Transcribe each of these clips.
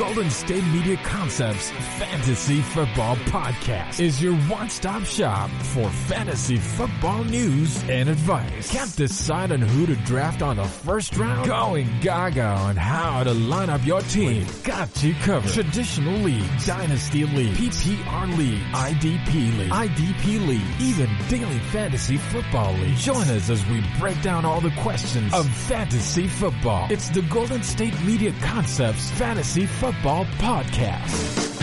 Golden State Media Concepts Fantasy Football Podcast is your one-stop shop for fantasy football news and advice. Can't decide on who to draft on the first round? Going gaga on how to line up your team. We've got you covered. Traditional leagues, dynasty league, PPR league, IDP league, even daily fantasy football league. Join us as we break down all the questions of fantasy football. It's the Golden State Media Concepts Fantasy Football Podcast.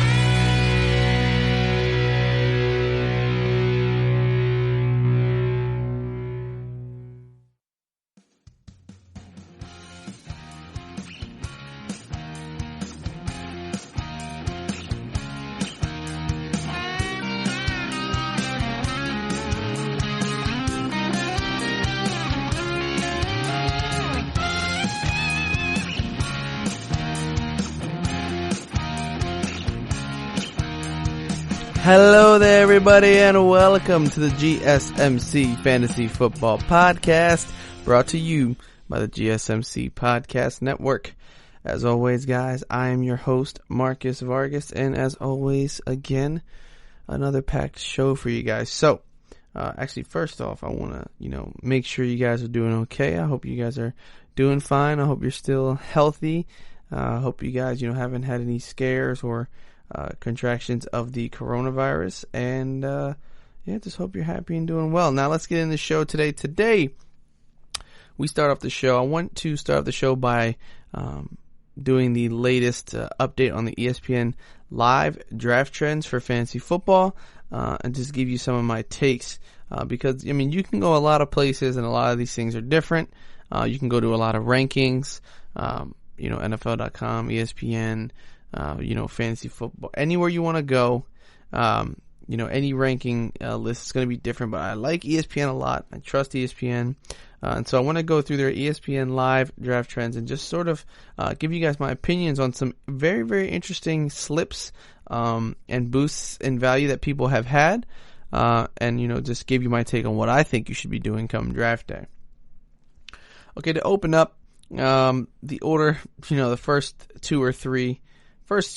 Hello there, everybody, and welcome to the GSMC Fantasy Football Podcast, brought to you by the GSMC Podcast Network. As always, guys, I am your host, Marcus Vargas, and as always, again, another packed show for you guys. So, actually, first off, I want to, make sure you guys are doing okay. I hope you guys are doing fine. I hope you're still healthy. I hope you guys, haven't had any scares or contractions of the coronavirus, and just hope you're happy and doing well. Now let's get in the show today. Today we start off the show. I want to start off the show by doing the latest update on the ESPN live draft trends for fantasy football, and just give you some of my takes, because you can go a lot of places and a lot of these things are different. You can go to a lot of rankings, NFL.com, ESPN, fantasy football, anywhere you want to go, any ranking list is going to be different, but I like ESPN a lot. I trust ESPN. And so I want to go through their ESPN live draft trends and just sort of give you guys my opinions on some very, very interesting slips and boosts in value that people have had, and just give you my take on what I think you should be doing come draft day. Okay, to open up the order, the first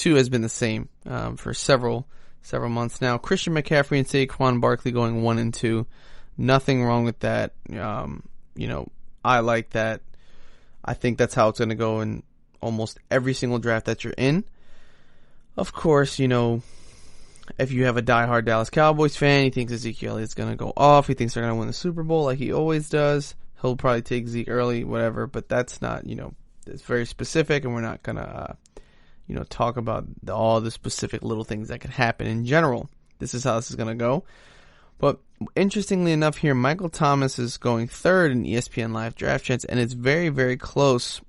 two has been the same for several months now. Christian McCaffrey and Saquon Barkley going 1 and 2. Nothing wrong with that. I like that. I think that's how it's going to go in almost every single draft that you're in. Of course, if you have a diehard Dallas Cowboys fan, he thinks Ezekiel is going to go off. He thinks they're going to win the Super Bowl like he always does. He'll probably take Zeke early, whatever, but that's not, it's very specific, and we're not going to, talk about all the specific little things that could happen in general. This is how this is going to go. But interestingly enough here, Michael Thomas is going third in ESPN Live Draft Trends, and it's very, very close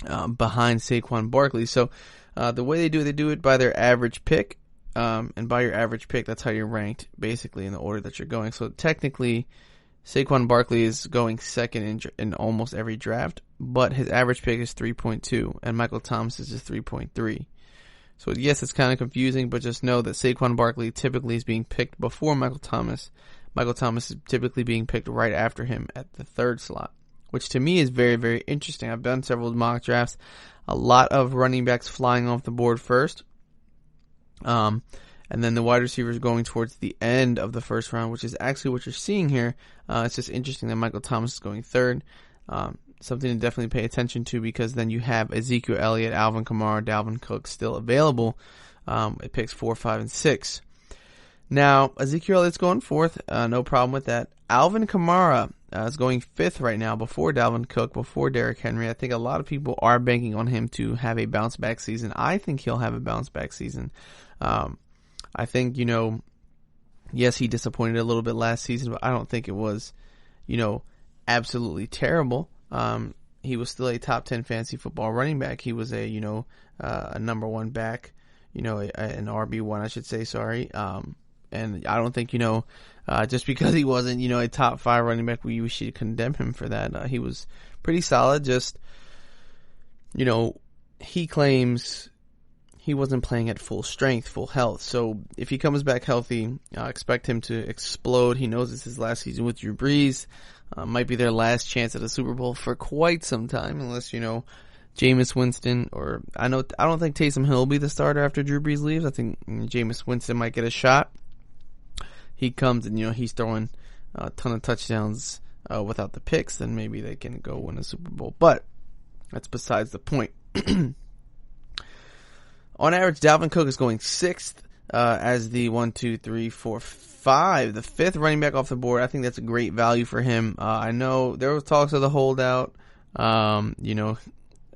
behind Saquon Barkley. So the way they do it by their average pick, and by your average pick, that's how you're ranked, basically, in the order that you're going. So technically, Saquon Barkley is going second in almost every draft, but his average pick is 3.2, and Michael Thomas is 3.3. So yes, it's kind of confusing, but just know that Saquon Barkley typically is being picked before Michael Thomas. Michael Thomas is typically being picked right after him at the third slot, which to me is very, very interesting. I've done several mock drafts, a lot of running backs flying off the board first, and then the wide receivers going towards the end of the first round, which is actually what you're seeing here. It's just interesting that Michael Thomas is going third. Something to definitely pay attention to, because then you have Ezekiel Elliott, Alvin Kamara, Dalvin Cook still available. It picks 4, 5, and 6. Now, Ezekiel Elliott's going fourth. No problem with that. Alvin Kamara is going fifth right now, before Dalvin Cook, before Derrick Henry. I think a lot of people are banking on him to have a bounce-back season. I think he'll have a bounce-back season. I think, yes, he disappointed a little bit last season, but I don't think it was, absolutely terrible. He was still a top 10 fantasy football running back. He was a number one back, an RB1, I should say, sorry. And I don't think, just because he wasn't, a top 5 running back, we should condemn him for that. He was pretty solid. Just, he claims he wasn't playing at full strength, full health. So if he comes back healthy, expect him to explode. He knows it's his last season with Drew Brees. Might be their last chance at a Super Bowl for quite some time, unless, Jameis Winston, or I don't think Taysom Hill will be the starter after Drew Brees leaves. I think Jameis Winston might get a shot. He comes and, he's throwing a ton of touchdowns without the picks, then maybe they can go win a Super Bowl. But that's besides the point. On average, Dalvin Cook is going 6th as the 5th running back off the board. I think that's a great value for him. I know there was talks of the holdout,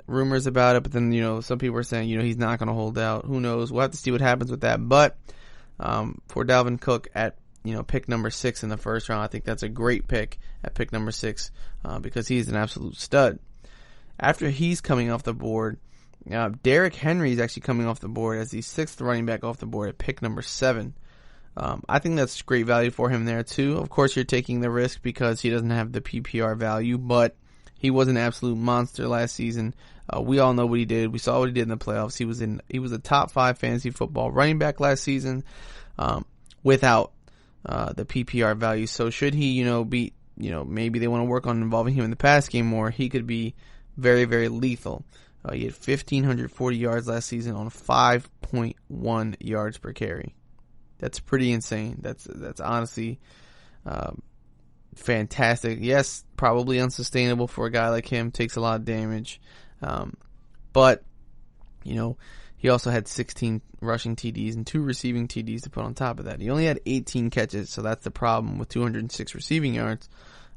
rumors about it, but then, some people are saying, he's not going to hold out. Who knows? We'll have to see what happens with that. But for Dalvin Cook at, pick number 6 in the first round, I think that's a great pick at pick number 6 because he's an absolute stud. After he's coming off the board, Derrick Henry is actually coming off the board as the 6th running back off the board at pick number 7. I think that's great value for him there too. Of course, you're taking the risk because he doesn't have the PPR value, but he was an absolute monster last season. We all know what he did. We saw what he did in the playoffs. He was a top 5 fantasy football running back last season without the PPR value. So should he, be, maybe they want to work on involving him in the pass game more, he could be very, very lethal. He had 1,540 yards last season on 5.1 yards per carry. That's pretty insane. That's honestly fantastic. Yes, probably unsustainable for a guy like him. Takes a lot of damage. But, he also had 16 rushing TDs and 2 receiving TDs to put on top of that. He only had 18 catches, so that's the problem with 206 receiving yards.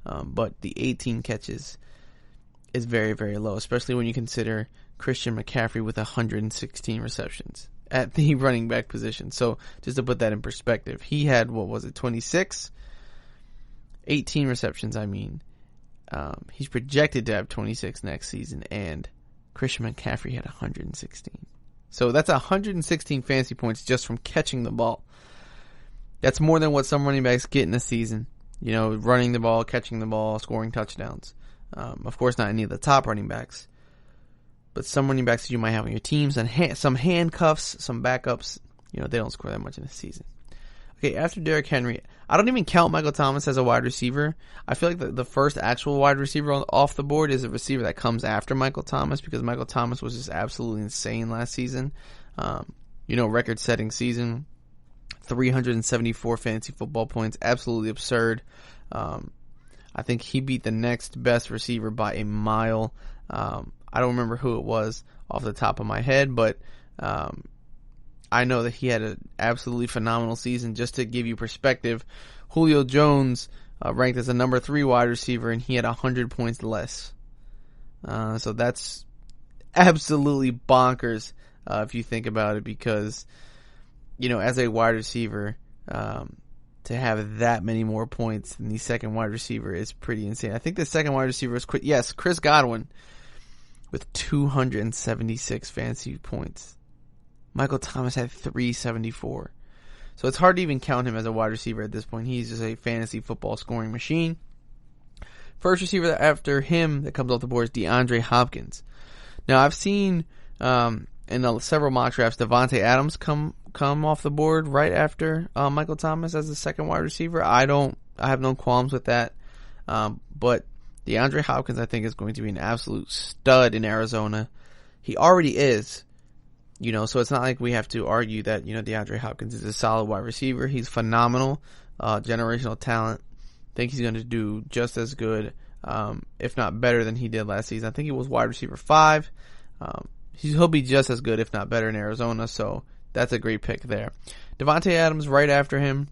But the 18 catches is very, very low, especially when you consider Christian McCaffrey with 116 receptions at the running back position. So just to put that in perspective, he had, 26? 18 receptions, I mean. He's projected to have 26 next season, and Christian McCaffrey had 116. So that's 116 fantasy points just from catching the ball. That's more than what some running backs get in a season. Running the ball, catching the ball, scoring touchdowns. Of course, not any of the top running backs, but some running backs you might have on your teams, and some handcuffs, some backups, they don't score that much in a season. Okay, after Derrick Henry, I don't even count Michael Thomas as a wide receiver. I feel like the first actual wide receiver off the board is a receiver that comes after Michael Thomas, because Michael Thomas was just absolutely insane last season. Record-setting season, 374 fantasy football points, absolutely absurd. I think he beat the next best receiver by a mile. I don't remember who it was off the top of my head, but I know that he had an absolutely phenomenal season. Just to give you perspective, Julio Jones ranked as a number 3 wide receiver, and he had 100 points less. So that's absolutely bonkers if you think about it, because, as a wide receiver, to have that many more points than the second wide receiver is pretty insane. I think the second wide receiver is Chris Godwin with 276 fantasy points. Michael Thomas had 374. So it's hard to even count him as a wide receiver at this point. He's just a fantasy football scoring machine. First receiver after him that comes off the board is DeAndre Hopkins. Now, I've seen in several mock drafts Devontae Adams come off the board right after Michael Thomas as the second wide receiver. I have no qualms with that. But DeAndre Hopkins, I think, is going to be an absolute stud in Arizona. He already is. So it's not like we have to argue that, DeAndre Hopkins is a solid wide receiver. He's phenomenal, generational talent. I think he's going to do just as good, if not better than he did last season. I think he was wide receiver 5. He'll be just as good, if not better, in Arizona. So that's a great pick there. Devontae Adams right after him.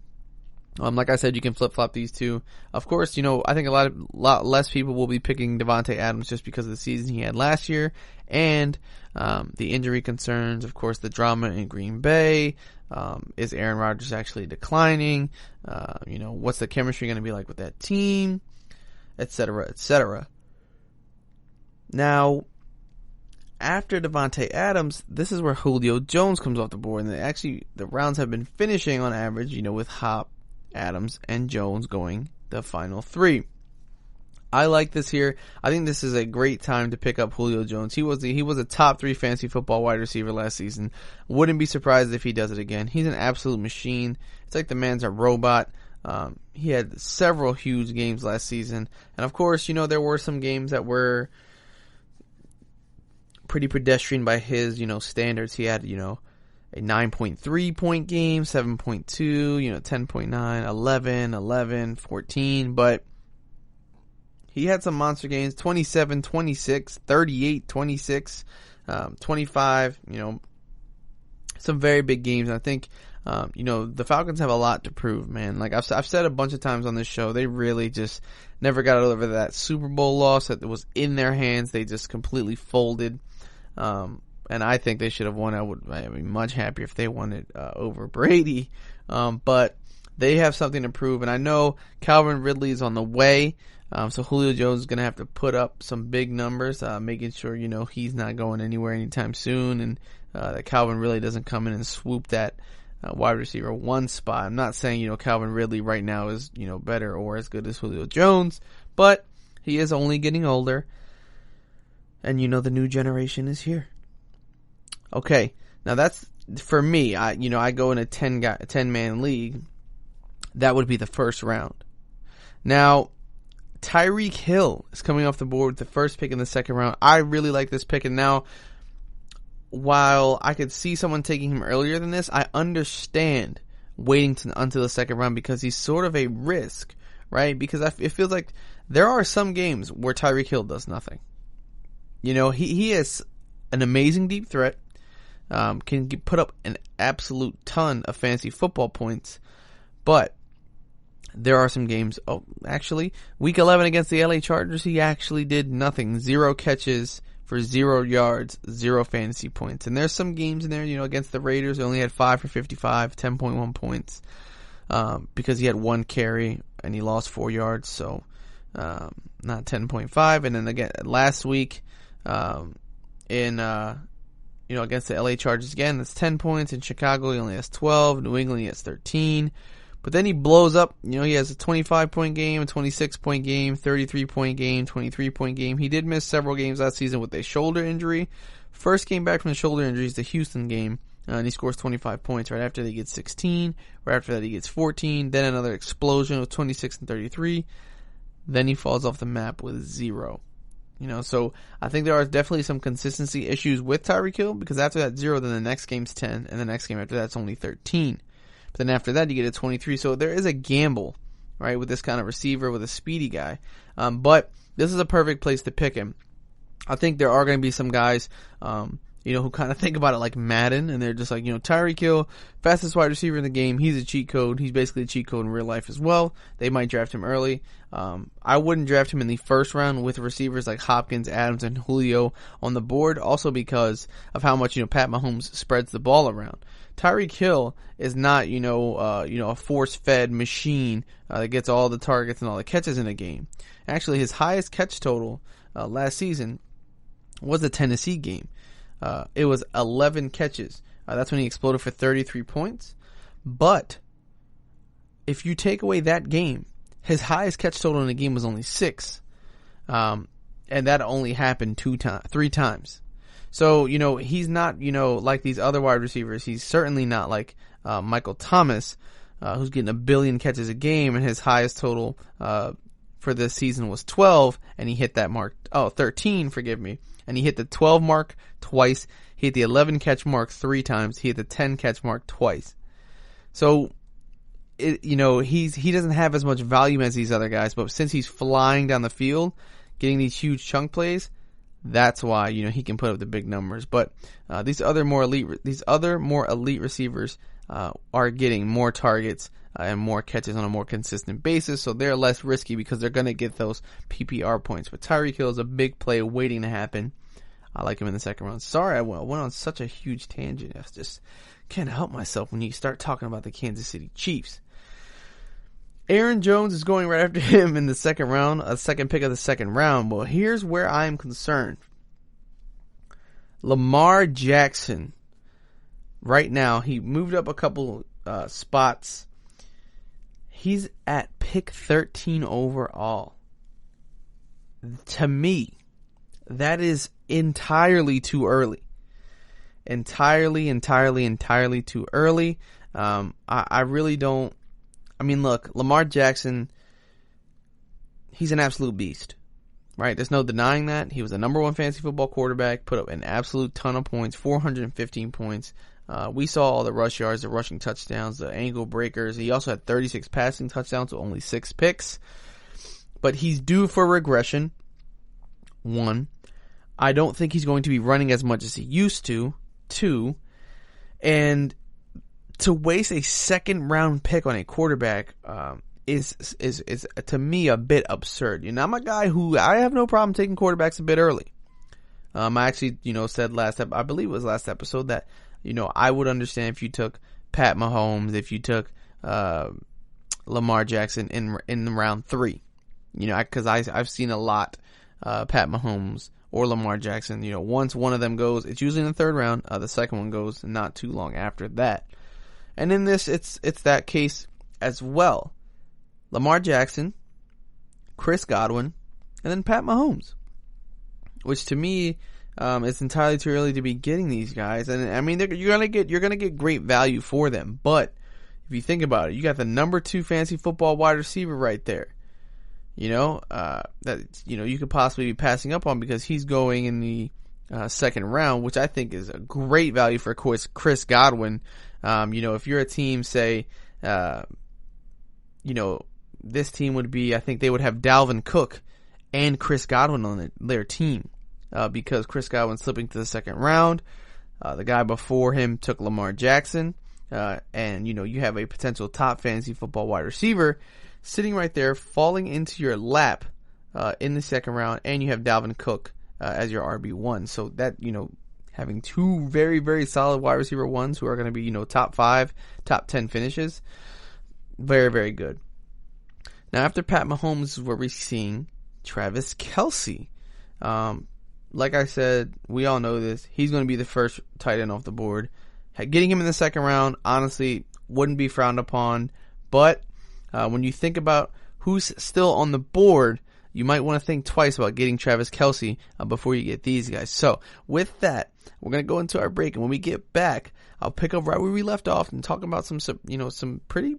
Like I said, you can flip-flop these two. Of course, I think a lot less people will be picking Devontae Adams just because of the season he had last year and the injury concerns. Of course, the drama in Green Bay. Is Aaron Rodgers actually declining? What's the chemistry going to be like with that team? Et cetera, et cetera. Now, after Devontae Adams, this is where Julio Jones comes off the board. And the rounds have been finishing on average, with Hop, Adams, and Jones going the final 3. I like this here. I think this is a great time to pick up Julio Jones. He was a top 3 fantasy football wide receiver last season. Wouldn't be surprised if he does it again. He's an absolute machine. It's like the man's a robot. He had several huge games last season. And of course, there were some games that were pretty pedestrian by his, standards. He had, a 9.3 point game, 7.2, 10.9, 11, 11, 14, but he had some monster games, 27, 26, 38, 26, 25, some very big games. And I think, the Falcons have a lot to prove, man. Like I've said a bunch of times on this show, they really just never got over that Super Bowl loss that was in their hands. They just completely folded. And I think they should have won. I'd be much happier if they won it over Brady. But they have something to prove. And I know Calvin Ridley is on the way. So Julio Jones is going to have to put up some big numbers, making sure, he's not going anywhere anytime soon. And that Calvin Ridley doesn't come in and swoop that wide receiver 1 spot. I'm not saying, Calvin Ridley right now is, better or as good as Julio Jones. But he is only getting older. And, the new generation is here. Okay, now that's, for me, I go in a 10-man league. That would be the first round. Now, Tyreek Hill is coming off the board with the first pick in the second round. I really like this pick, and now, while I could see someone taking him earlier than this, I understand waiting until the second round because he's sort of a risk, right? Because it feels like there are some games where Tyreek Hill does nothing. He is an amazing deep threat. Can put up an absolute ton of fantasy football points, but there are some games. Oh, actually, week 11 against the LA Chargers, he actually did nothing. 0 catches for 0 yards, 0 fantasy points. And there's some games in there, against the Raiders, he only had 5 for 55, 10.1 points, because he had 1 carry and he lost 4 yards, so not 10.5. And then again last week, against the LA Chargers again, that's 10 points. In Chicago, he only has 12. New England, he has 13. But then he blows up. He has a 25-point game, a 26-point game, 33-point game, 23-point game. He did miss several games last season with a shoulder injury. First game back from the shoulder injury is the Houston game, and he scores 25 points. Right after that, he gets 16. Right after that, he gets 14. Then another explosion with 26 and 33. Then he falls off the map with 0. So I think there are definitely some consistency issues with Tyreek Hill, because after that 0, then the next game's 10, and the next game after that's only 13. But then after that, you get a 23. So there is a gamble, right, with this kind of receiver, with a speedy guy. But this is a perfect place to pick him. I think there are going to be some guys, who kind of think about it like Madden, and they're just like, Tyreek Hill, fastest wide receiver in the game. He's a cheat code. He's basically a cheat code in real life as well. They might draft him early. I wouldn't draft him in the first round with receivers like Hopkins, Adams, and Julio on the board, also because of how much, Pat Mahomes spreads the ball around. Tyreek Hill is not, a force-fed machine that gets all the targets and all the catches in a game. Actually, his highest catch total last season was the Tennessee game. It was 11 catches. That's when he exploded for 33 points. But if you take away that game, his highest catch total in the game was only 6. And that only happened 3 times. So, he's not, like these other wide receivers. He's certainly not like Michael Thomas, who's getting 1 billion catches a game, and his highest total for this season was 12, and he hit that mark. 13, forgive me. And he hit the 12 mark twice. He hit the 11 catch mark 3 times. He hit the 10 catch mark twice. So, he doesn't have as much volume as these other guys, but since he's flying down the field, getting these huge chunk plays, that's why, he can put up the big numbers. But these other more elite receivers are getting more targets and more catches on a more consistent basis, so they're less risky because they're going to get those PPR points. But Tyreek Hill is a big play waiting to happen. I like him in the second round. Sorry I went on such a huge tangent. I just can't help myself when you start talking about the Kansas City Chiefs. Aaron Jones is going right after him in the second round, a second pick of the second round. Well, here's where I am concerned. Lamar Jackson, right now, he moved up a couple spots. He's at pick 13 overall. To me, that is entirely too early. Entirely too early. I really don't. I mean, look, Lamar Jackson, he's an absolute beast, right? There's no denying that. He was the number one fantasy football quarterback, put up an absolute ton of points, 415 points. We saw all the rush yards, the rushing touchdowns, the ankle breakers. He also had 36 passing touchdowns with only 6 picks. But he's due for regression. 1, I don't think he's going to be running as much as he used to. 2, and to waste a second round pick on a quarterback is to me a bit absurd. You know, I'm a guy who I have no problem taking quarterbacks a bit early. I actually, said I believe it was last episode that, I would understand if you took Pat Mahomes, if you took Lamar Jackson in round 3. Because I've seen a lot Pat Mahomes or Lamar Jackson. Once one of them goes, it's usually in the 3rd round. The second one goes not too long after that. And in this, it's that case as well. Lamar Jackson, Chris Godwin, and then Pat Mahomes, which to me it's entirely too early to be getting these guys. And I mean, you're gonna get great value for them. But if you think about it, you got the number 2 fantasy football wide receiver right there. That you could possibly be passing up on because he's going in the 2nd round, which I think is a great value for Chris Godwin. If you're a team, say, this team would be, I think they would have Dalvin Cook and Chris Godwin on their team. Because Chris Godwin's slipping to the 2nd round. The guy before him took Lamar Jackson. And, you have a potential top fantasy football wide receiver sitting right there, falling into your lap in the 2nd round. And you have Dalvin Cook as your RB1. So that, having 2 very, very solid wide receiver ones who are going to be, top 5, top 10 finishes. Very, very good. Now, after Pat Mahomes, we're seeing Travis Kelce. Like I said, we all know this. He's going to be the first tight end off the board. Getting him in the 2nd round, honestly, wouldn't be frowned upon. But when you think about who's still on the board, you might want to think twice about getting Travis Kelce before you get these guys. So with that, we're going to go into our break. And when we get back, I'll pick up right where we left off and talk about some pretty,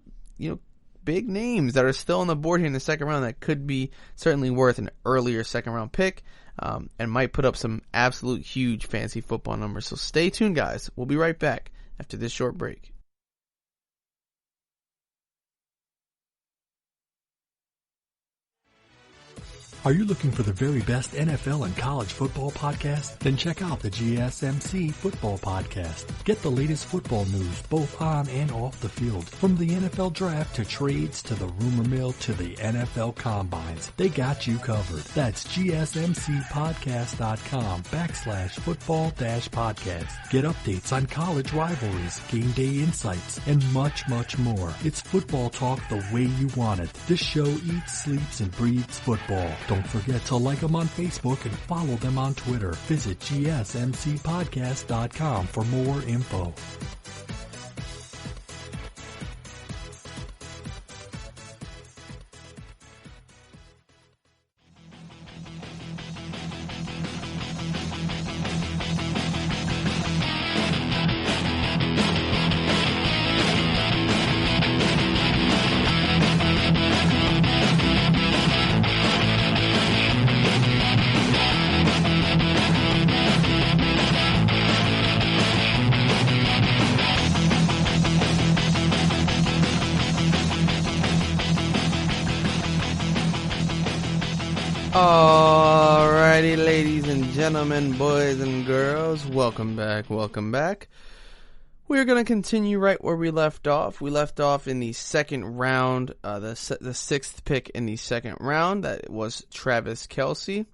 big names that are still on the board here in the 2nd round that could be certainly worth an earlier 2nd round pick. And might put up some absolute huge fantasy football numbers. So stay tuned, guys. We'll be right back after this short break. Are you looking for the very best NFL and college football podcast? Then check out the GSMC Football Podcast. Get the latest football news both on and off the field. From the NFL Draft to trades to the rumor mill to the NFL Combines. They got you covered. That's GSMCpodcast.com/football-podcast. Get updates on college rivalries, game day insights, and much, much more. It's football talk the way you want it. This show eats, sleeps, and breathes football. Don't forget to like them on Facebook and follow them on Twitter. Visit GSMCpodcast.com for more info. Alrighty, ladies and gentlemen, boys and girls, welcome back. We're going to continue right where we left off. We left off in the 2nd round, the 6th pick in the 2nd round. That was Travis Kelce,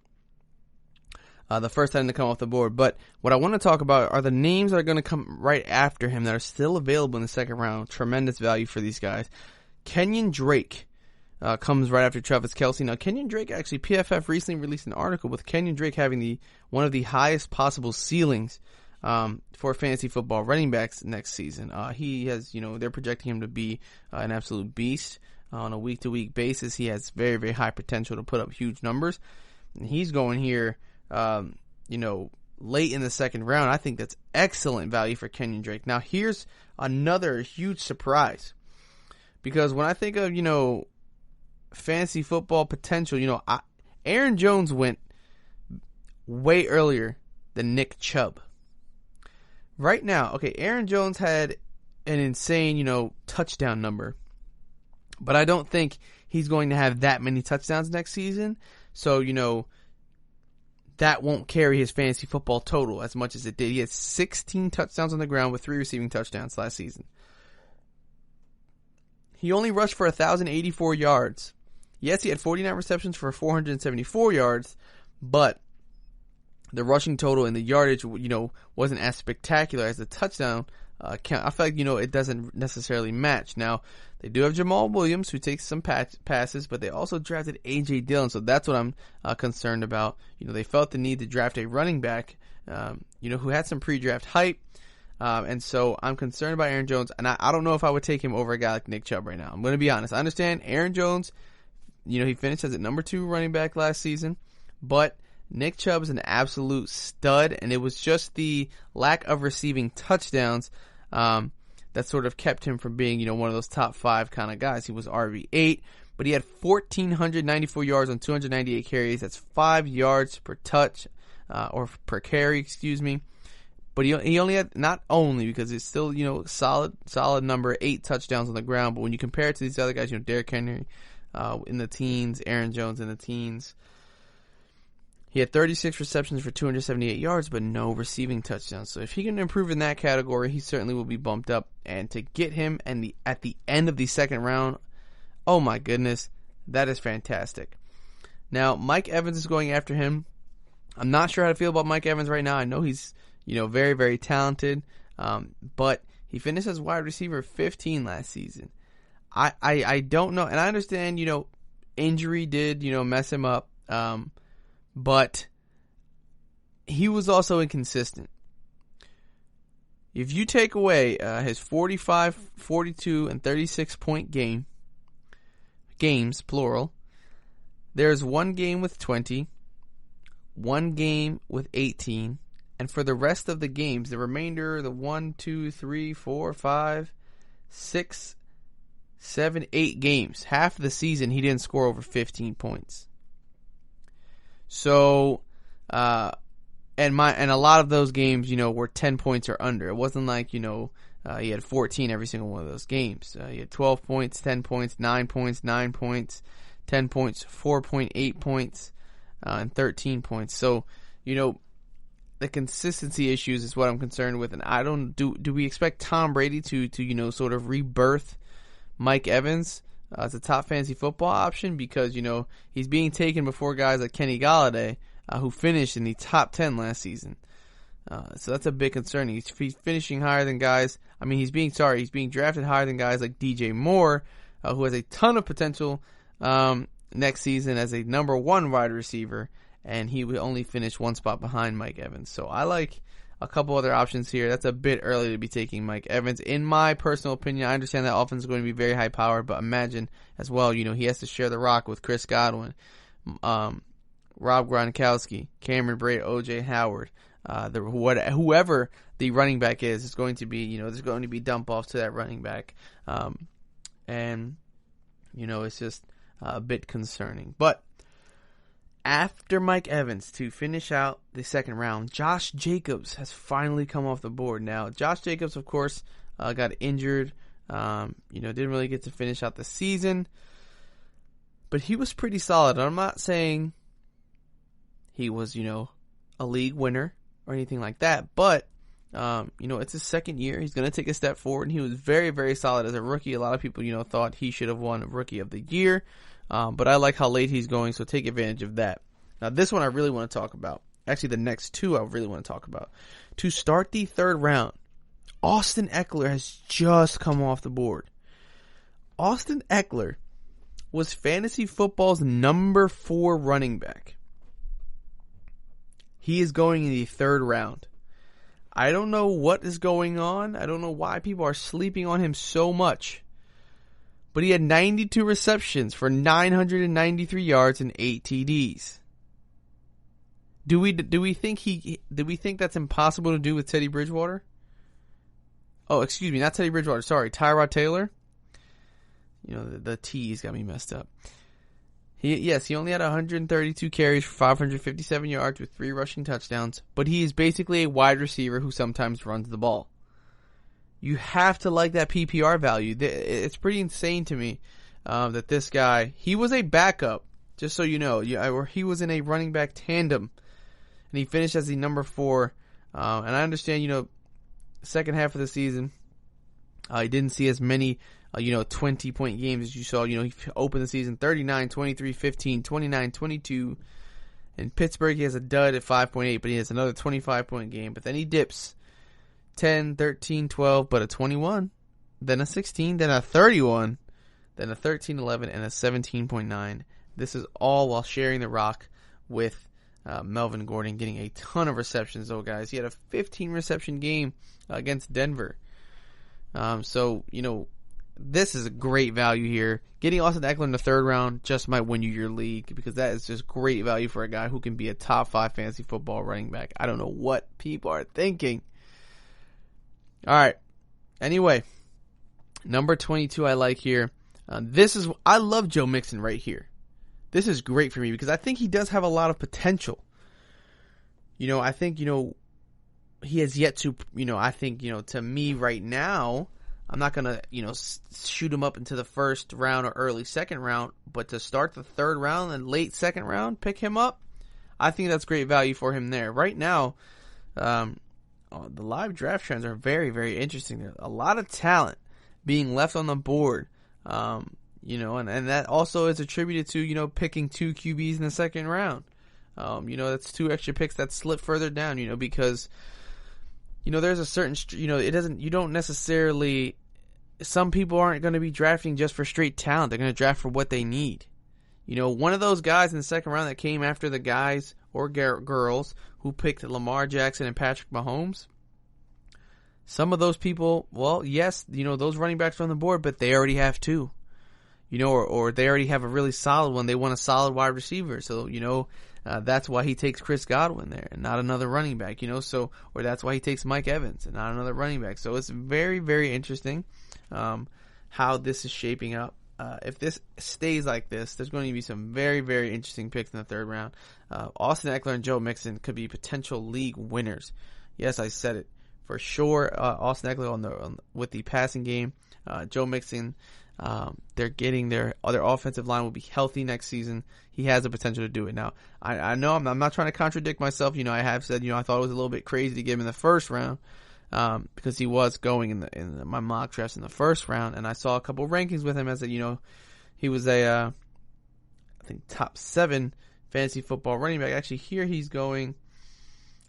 the first time to come off the board. But what I want to talk about are the names that are going to come right after him that are still available in the 2nd round. Tremendous value for these guys. Kenyon Drake comes right after Travis Kelce. Now, Kenyon Drake, actually, PFF recently released an article with Kenyon Drake having one of the highest possible ceilings for fantasy football running backs next season. He has, they're projecting him to be an absolute beast on a week-to-week basis. He has very, very high potential to put up huge numbers. And he's going here, late in the 2nd round. I think that's excellent value for Kenyon Drake. Now, here's another huge surprise. Because when I think of, fantasy football potential, Aaron Jones went way earlier than Nick Chubb. Right now, okay, Aaron Jones had an insane, touchdown number. But I don't think he's going to have that many touchdowns next season. So, that won't carry his fantasy football total as much as it did. He had 16 touchdowns on the ground with 3 receiving touchdowns last season. He only rushed for 1,084 yards. Yes, he had 49 receptions for 474 yards, but the rushing total and the yardage, wasn't as spectacular as the touchdown count. I feel like, it doesn't necessarily match. Now, they do have Jamal Williams, who takes some passes, but they also drafted A.J. Dillon, so that's what I'm concerned about. They felt the need to draft a running back, who had some pre-draft hype, and so I'm concerned about Aaron Jones, and I don't know if I would take him over a guy like Nick Chubb right now. I'm going to be honest. I understand Aaron Jones, he finished as a number 2 running back last season, but Nick Chubb is an absolute stud, and it was just the lack of receiving touchdowns that sort of kept him from being, one of those top 5 kind of guys. He was RB8, but he had 1,494 yards on 298 carries. That's 5 yards per touch, or per carry, excuse me. But he only had, not only because it's still, solid number, 8 touchdowns on the ground. But when you compare it to these other guys, Derrick Henry in the teens, Aaron Jones in the teens, he had 36 receptions for 278 yards, but no receiving touchdowns. So if he can improve in that category, he certainly will be bumped up. And to get him at the end of the second round, oh my goodness, that is fantastic. Now, Mike Evans is going after him. I'm not sure how to feel about Mike Evans right now. I know he's, very, very talented, but he finished as wide receiver 15 last season. I don't know, and I understand, injury did, mess him up. But he was also inconsistent. If you take away his 45, 42, and 36-point games, plural, there's one game with 20, one game with 18, and for the rest of the games, the remainder, the 1, 2, 3, 4, 5, 6, 7, 8 games, half of the season, he didn't score over 15 points. So, and a lot of those games, were 10 points or under. It wasn't like, he had 14 every single one of those games. He had 12 points, 10 points, 9 points, 9 points, 10 points, 4.8 points, and 13 points. So, the consistency issues is what I'm concerned with. And do we expect Tom Brady to sort of rebirth Mike Evans as a top fantasy football option, because he's being taken before guys like Kenny Golladay, who finished in the top 10 last season. So that's a big concern. He's finishing higher than guys. He's being drafted higher than guys like DJ Moore, who has a ton of potential next season as a number 1 wide receiver, and he would only finish 1 spot behind Mike Evans. So I like a couple other options here. That's a bit early to be taking Mike Evans. In my personal opinion, I understand that offense is going to be very high powered, but imagine as well, he has to share the rock with Chris Godwin, Rob Gronkowski, Cameron Brate, O.J. Howard, whoever the running back is going to be, there's going to be dump offs to that running back. And it's just a bit concerning. But after Mike Evans, to finish out the second round, Josh Jacobs has finally come off the board. Now, Josh Jacobs, of course, got injured. Didn't really get to finish out the season. But he was pretty solid. I'm not saying he was, a league winner or anything like that. But, it's his second year. He's going to take a step forward. And he was very, very solid as a rookie. A lot of people, thought he should have won Rookie of the Year. But I like how late he's going, so take advantage of that. Now, this one I really want to talk about. Actually, the next two I really want to talk about. To start the third round, Austin Eckler has just come off the board. Austin Eckler was fantasy football's number 4 running back. He is going in the third round. I don't know what is going on. I don't know why people are sleeping on him so much. But he had 92 receptions for 993 yards and 8 TDs. Do we think that's impossible to do with Teddy Bridgewater? Oh, excuse me, not Teddy Bridgewater. Sorry, Tyrod Taylor. The T's got me messed up. He only had 132 carries for 557 yards with 3 rushing touchdowns, but he is basically a wide receiver who sometimes runs the ball. You have to like that PPR value. It's pretty insane to me that this guy, he was a backup, just so you know, or he was in a running back tandem, and he finished as the number 4. And I understand, second half of the season, he didn't see as many 20-point games as you saw. He opened the season 39, 23, 15, 29, 22. In Pittsburgh, he has a dud at 5.8, but he has another 25-point game. But then he dips 10, 13, 12, but a 21, then a 16, then a 31, then a 13, 11, and a 17.9. This is all while sharing the rock with Melvin Gordon, getting a ton of receptions, though, guys. He had a 15-reception game against Denver. This is a great value here. Getting Austin Eckler in the 3rd round just might win you your league, because that is just great value for a guy who can be a top 5 fantasy football running back. I don't know what people are thinking. All right. Anyway, number 22 I like here. I love Joe Mixon right here. This is great for me because I think he does have a lot of potential. I think, he has yet to, to me right now, I'm not going to, shoot him up into the 1st round or early 2nd round, but to start the 3rd round and late 2nd round, pick him up, I think that's great value for him there. Right now, the live draft trends are very, very interesting. There's a lot of talent being left on the board, and that also is attributed to, picking 2 QBs in the 2nd round. That's 2 extra picks that slip further down, because there's a certain, you don't necessarily, some people aren't going to be drafting just for straight talent. They're going to draft for what they need. One of those guys in the 2nd round that came after the guys or girls who picked Lamar Jackson and Patrick Mahomes, some of those people, well, yes, those running backs are on the board, but they already have 2. Or they already have a really solid one. They want a solid wide receiver. So, that's why he takes Chris Godwin there and not another running back, or that's why he takes Mike Evans and not another running back. So it's very, very interesting how this is shaping up. If this stays like this, there's going to be some very, very interesting picks in the 3rd round. Austin Eckler and Joe Mixon could be potential league winners. Yes, I said it for sure. Austin Eckler with the passing game. Joe Mixon, they're getting their offensive line will be healthy next season. He has the potential to do it. Now, I know I'm not trying to contradict myself. I have said, I thought it was a little bit crazy to get him in the 1st round, because he was going in my mock drafts in the 1st round, and I saw a couple of rankings with him as he was I think top 7 fantasy football running back. Actually, here he's going,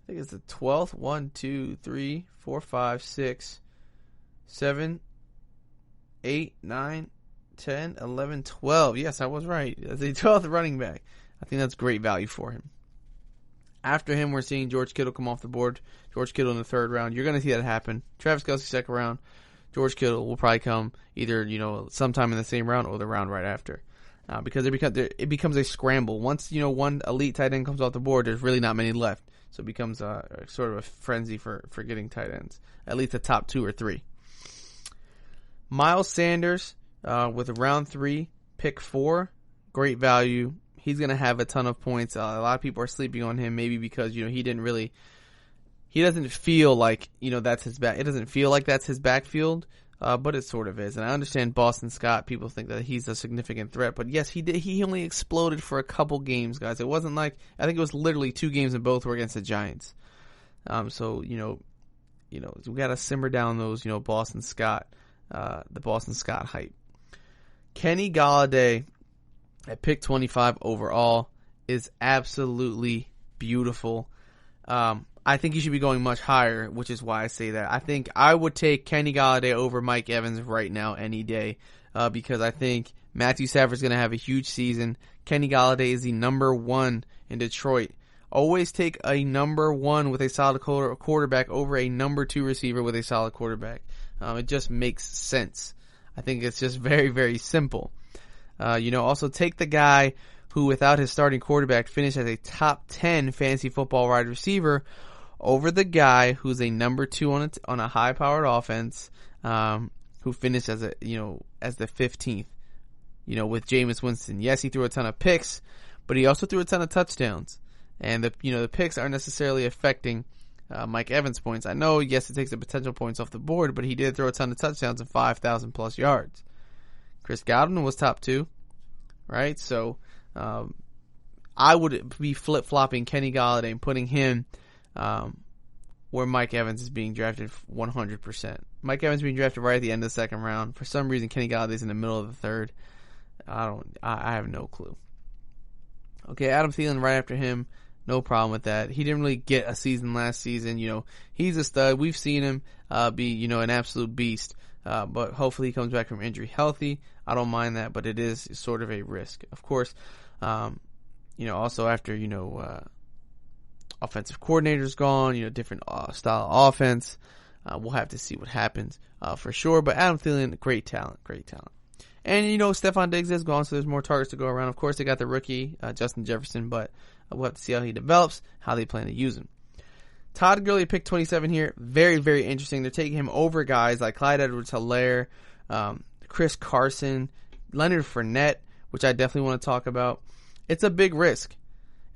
I think it's the 12th, 1, 2, 3, 4, 5, 6, 7, 8, 9, 10, 11, 12. Yes, I was right. As a 12th running back. I think that's great value for him. After him, we're seeing George Kittle come off the board. George Kittle in the 3rd round. You're going to see that happen. Travis Kelce 2nd round. George Kittle will probably come either, sometime in the same round or the round right after. Because it becomes a scramble. Once, one elite tight end comes off the board, there's really not many left. So it becomes sort of a frenzy for getting tight ends. At least the top 2 or 3. Miles Sanders with a round 3, pick 4, great value. He's going to have a ton of points. A lot of people are sleeping on him, maybe because he doesn't feel like that's his back. It doesn't feel like that's his backfield, but it sort of is. And I understand Boston Scott. People think that he's a significant threat, but yes, he did. He only exploded for a couple games, guys. It wasn't like, I think it was literally 2 games and both were against the Giants. So we got to simmer down those Boston Scott. The Boston Scott hype. Kenny Golladay at pick 25 overall is absolutely beautiful. I think he should be going much higher, which is why I say that. I think I would take Kenny Golladay over Mike Evans right now any day, because I think Matthew Stafford's going to have a huge season. Kenny Golladay is the number 1 in Detroit. Always take a number 1 with a solid quarterback over a number 2 receiver with a solid quarterback. It just makes sense. I think it's just very, very simple. Also take the guy who, without his starting quarterback, finished as a top 10 fantasy football wide receiver over the guy who's a number 2 on a high-powered offense, who finished as the 15th. with Jameis Winston. Yes, he threw a ton of picks, but he also threw a ton of touchdowns. And the picks aren't necessarily affecting Mike Evans' points. I know, yes, it takes the potential points off the board, but he did throw a ton of touchdowns and 5,000 plus yards. Chris Godwin was top 2, right? So I would be flip-flopping Kenny Golladay and putting him where Mike Evans is being drafted 100%. Mike Evans being drafted right at the end of the second round. For some reason, Kenny Galladay's in the middle of the third. I have no clue. Okay, Adam Thielen right after him. No problem with that. He didn't really get a season last season. He's a stud. We've seen him be, an absolute beast. But hopefully he comes back from injury healthy. I don't mind that, but it is sort of a risk. Of course, also after, offensive coordinator's gone, different style of offense. We'll have to see what happens for sure. But Adam Thielen, great talent. And, Stephon Diggs is gone, so there's more targets to go around. Of course, they got the rookie, Justin Jefferson, but we'll have to see how he develops, how they plan to use him. Todd Gurley picked 27 here. Very, very interesting. They're taking him over guys like Clyde Edwards-Helaire, Chris Carson, Leonard Fournette, which I definitely want to talk about. It's a big risk.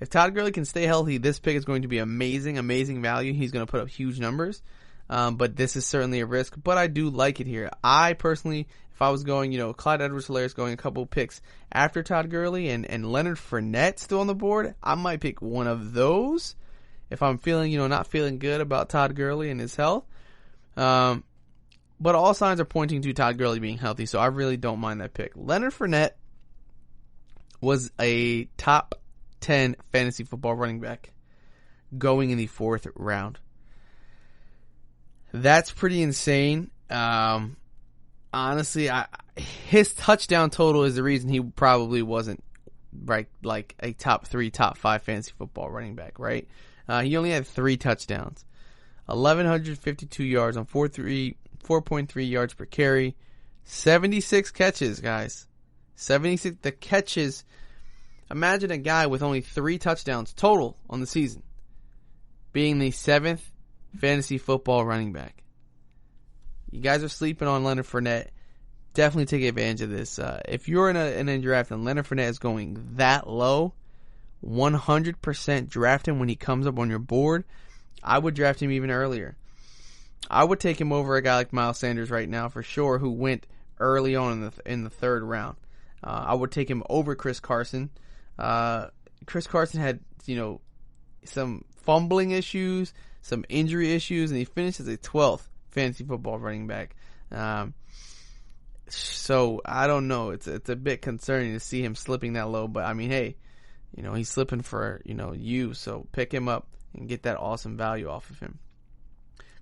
If Todd Gurley can stay healthy, this pick is going to be amazing, amazing value. He's going to put up huge numbers. But this is certainly a risk. But I do like it here. I personally, if I was going, Clyde Edwards-Helaire is going a couple picks after Todd Gurley and Leonard Fournette still on the board, I might pick one of those if I'm feeling, not feeling good about Todd Gurley and his health. But all signs are pointing to Todd Gurley being healthy, so I really don't mind that pick. Leonard Fournette was a top 10 fantasy football running back going in the 4th round. That's pretty insane. Honestly, his touchdown total is the reason he probably wasn't right, like a top 3, top 5 fantasy football running back, right? He only had 3 touchdowns, 1,152 yards on 4.3 yards per carry, 76 catches, guys. 76 the catches. Imagine a guy with only 3 touchdowns total on the season being the 7th fantasy football running back. You guys are sleeping on Leonard Fournette. Definitely take advantage of this. If you're in a draft and Leonard Fournette is going that low, 100% draft him when he comes up on your board. I would draft him even earlier. I would take him over a guy like Miles Sanders right now for sure, who went early on in the 3rd round. I would take him over Chris Carson. Chris Carson had, some fumbling issues, some injury issues, and he finished as a 12th fantasy football running back. So I don't know. It's a bit concerning to see him slipping that low, but I mean, hey, he's slipping for, you, so pick him up and get that awesome value off of him.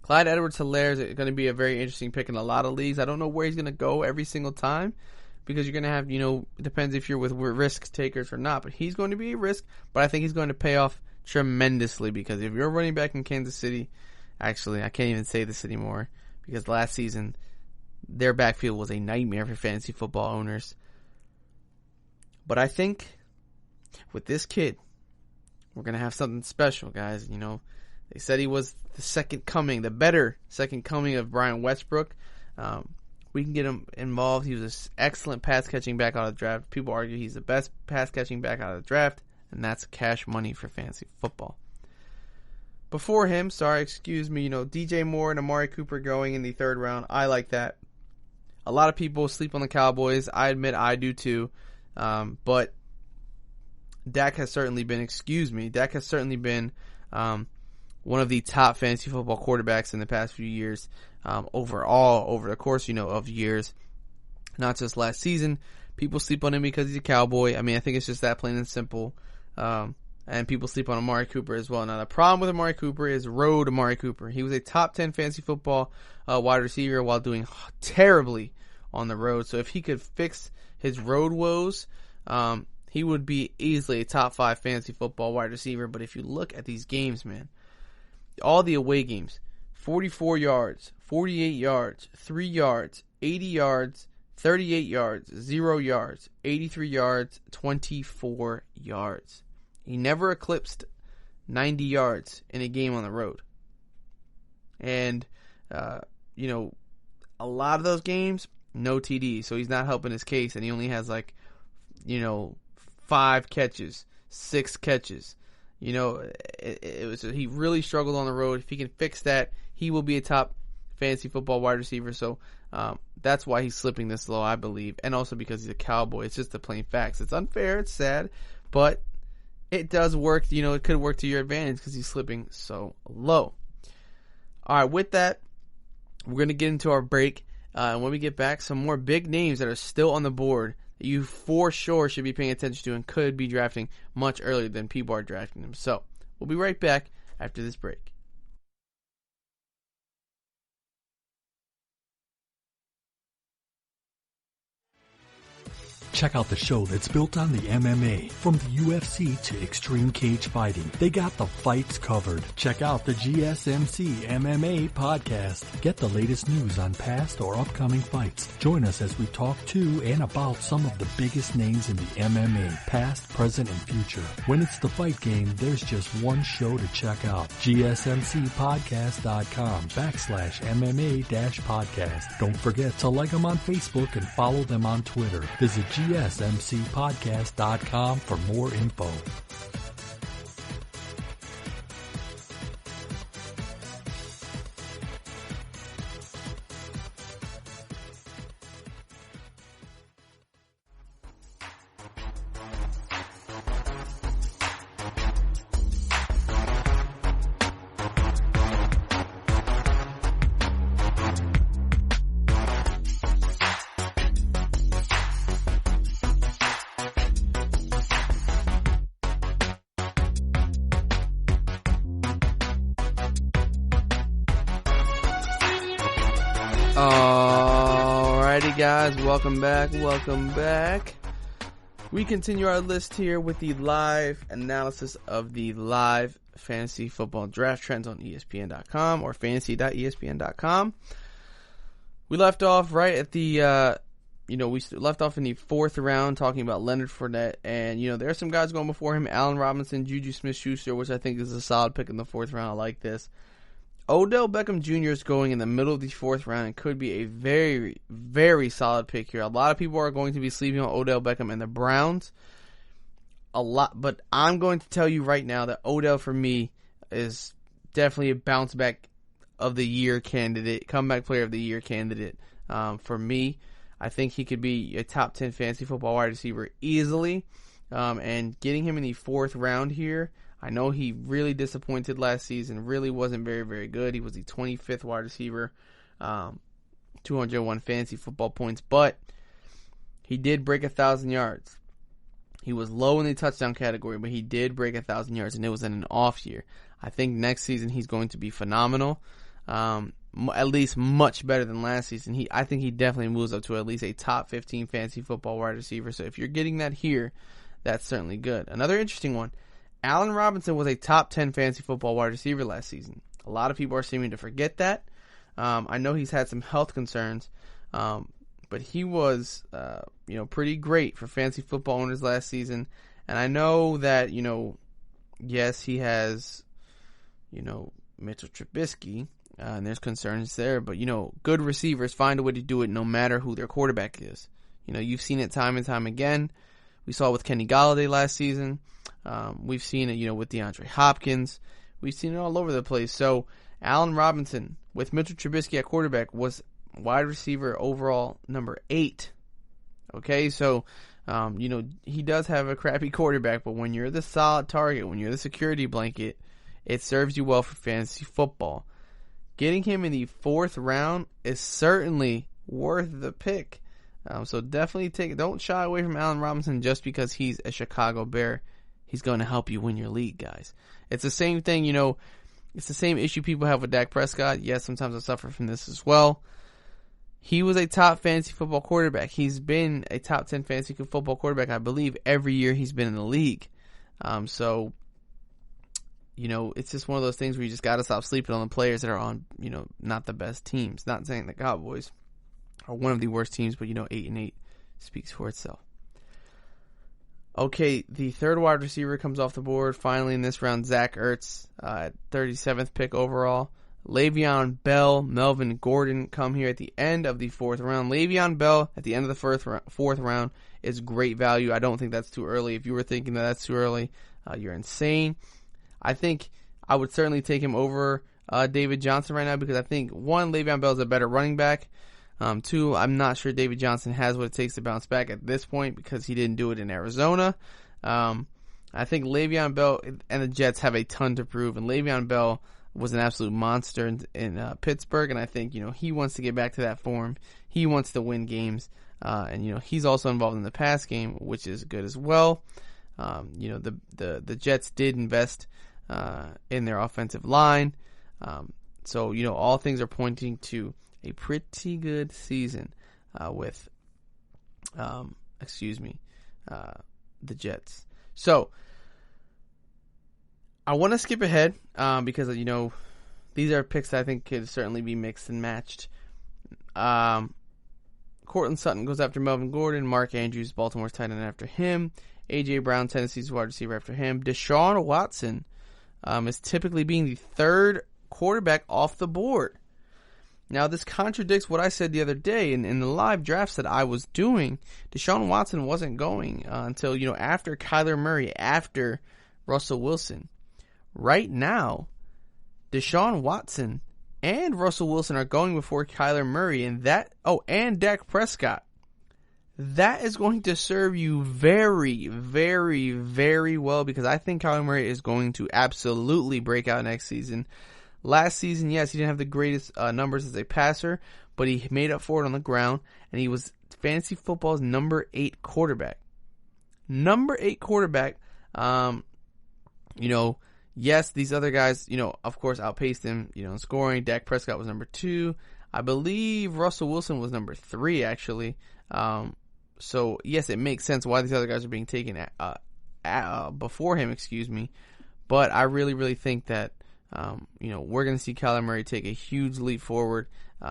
Clyde Edwards-Helaire is going to be a very interesting pick in a lot of leagues. I don't know where he's going to go every single time because you're going to have, it depends if you're with risk takers or not, but he's going to be a risk, but I think he's going to pay off tremendously because if you're running back in Kansas City, actually, I can't even say this anymore because last season their backfield was a nightmare for fantasy football owners. But I think with this kid, we're going to have something special, guys. They said he was the second coming, the better second coming of Brian Westbrook. We can get him involved. He was an excellent pass-catching back out of the draft. People argue he's the best pass-catching back out of the draft, and that's cash money for fantasy football. Before him, DJ Moore and Amari Cooper going in the 3rd round. I like that. A lot of people sleep on the Cowboys. I admit I do too. But Dak has certainly been one of the top fantasy football quarterbacks in the past few years, overall, over the course, of years, not just last season. People sleep on him because he's a Cowboy. I mean, I think it's just that plain and simple. And people sleep on Amari Cooper as well. Now, the problem with Amari Cooper is road Amari Cooper. He was a top 10 fantasy football wide receiver while doing terribly on the road. So if he could fix his road woes, he would be easily a top 5 fantasy football wide receiver. But if you look at these games, man, all the away games, 44 yards, 48 yards, 3 yards, 80 yards, 38 yards, 0 yards, 83 yards, 24 yards. He never eclipsed 90 yards in a game on the road. And, a lot of those games, no TD. So he's not helping his case. And he only has 5 catches, 6 catches. He really struggled on the road. If he can fix that, he will be a top fantasy football wide receiver. So that's why he's slipping this low, I believe, and also because he's a Cowboy. It's just the plain facts. It's unfair, it's sad, but it does work. It could work to your advantage because he's slipping so low. All right, with that, we're going to get into our break. And when we get back, some more big names that are still on the board that you for sure should be paying attention to and could be drafting much earlier than people are drafting them. So we'll be right back after this break. Check out the show that's built on the MMA. From the UFC to extreme cage fighting, they got the fights covered. Check out the GSMC MMA podcast. Get the latest news on past or upcoming fights. Join us as we talk to and about some of the biggest names in the MMA, past, present, and future. When it's the fight game, there's just one show to check out. GSMCpodcast.com/MMA-podcast. Don't forget to like them on Facebook and follow them on Twitter. Visit GSMCpodcast.com for more info. Alrighty guys, welcome back. We continue our list here with the live analysis of the live fantasy football draft trends on ESPN.com or fantasy.espn.com. We left off right at the, we left off in the 4th round talking about Leonard Fournette, and there are some guys going before him: Allen Robinson, Juju Smith-Schuster, which I think is a solid pick in the 4th round. I like this. Odell Beckham Jr. is going in the middle of the 4th round and could be a very, very solid pick here. A lot of people are going to be sleeping on Odell Beckham and the Browns. But I'm going to tell you right now that Odell, for me, is definitely a bounce back of the year candidate, comeback player of the year candidate. For me, I think he could be a top 10 fantasy football wide receiver easily. And getting him in the 4th round here, I know he really disappointed last season, really wasn't very, very good. He was the 25th wide receiver, 201 fantasy football points, but he did break 1,000 yards. He was low in the touchdown category, but he did break 1,000 yards, and it was in an off year. I think next season he's going to be phenomenal, at least much better than last season. I think he definitely moves up to at least a top 15 fantasy football wide receiver, so if you're getting that here, that's certainly good. Another interesting one. Allen Robinson was a top 10 fantasy football wide receiver last season. A lot of people are seeming to forget that. I know he's had some health concerns, but he was, pretty great for fantasy football owners last season. And I know that, yes, he has, Mitchell Trubisky, and there's concerns there. But, good receivers find a way to do it no matter who their quarterback is. You've seen it time and time again. We saw it with Kenny Golladay last season. We've seen it, with DeAndre Hopkins. We've seen it all over the place. So Allen Robinson with Mitchell Trubisky at quarterback was wide receiver overall number 8. Okay, so he does have a crappy quarterback, but when you're the solid target, when you're the security blanket, it serves you well for fantasy football. Getting him in the 4th round is certainly worth the pick. So definitely don't shy away from Allen Robinson just because he's a Chicago Bear. He's going to help you win your league, guys. It's the same thing, it's the same issue people have with Dak Prescott. Yes, sometimes I suffer from this as well. He was a top fantasy football quarterback. He's been a top 10 fantasy football quarterback, I believe, every year he's been in the league. So, it's just one of those things where you just got to stop sleeping on the players that are on, not the best teams. Not saying the Cowboys are one of the worst teams, but 8-8 speaks for itself. Okay, the 3rd wide receiver comes off the board finally in this round, Zach Ertz, at 37th pick overall. Le'Veon Bell, Melvin Gordon come here at the end of the 4th round. Le'Veon Bell at the end of the 4th round is great value. I don't think that's too early. If you were thinking that that's too early, you're insane. I think I would certainly take him over David Johnson right now because I think, 1, Le'Veon Bell is a better running back. 2, I'm not sure David Johnson has what it takes to bounce back at this point because he didn't do it in Arizona. I think Le'Veon Bell and the Jets have a ton to prove, and Le'Veon Bell was an absolute monster in Pittsburgh, and I think, he wants to get back to that form. He wants to win games, and, he's also involved in the pass game, which is good as well. The Jets did invest in their offensive line, so, all things are pointing to a pretty good season with the Jets. So, I want to skip ahead because, these are picks that I think could certainly be mixed and matched. Courtland Sutton goes after Melvin Gordon. Mark Andrews, Baltimore's tight end, after him. A.J. Brown, Tennessee's wide receiver, after him. Deshaun Watson is typically being the 3rd quarterback off the board. Now, this contradicts what I said the other day in the live drafts that I was doing. Deshaun Watson wasn't going until, after Kyler Murray, after Russell Wilson. Right now, Deshaun Watson and Russell Wilson are going before Kyler Murray, and Dak Prescott. That is going to serve you very, very, very well because I think Kyler Murray is going to absolutely break out next season. Last season, yes, he didn't have the greatest numbers as a passer, but he made up for it on the ground, and he was fantasy football's number 8 quarterback. Number 8 quarterback. Yes, these other guys, of course, outpaced him, in scoring. Dak Prescott was number 2. I believe Russell Wilson was number 3, actually. So, yes, it makes sense why these other guys are being taken before him, But I really, really think that we're going to see Kyler Murray take a huge leap forward.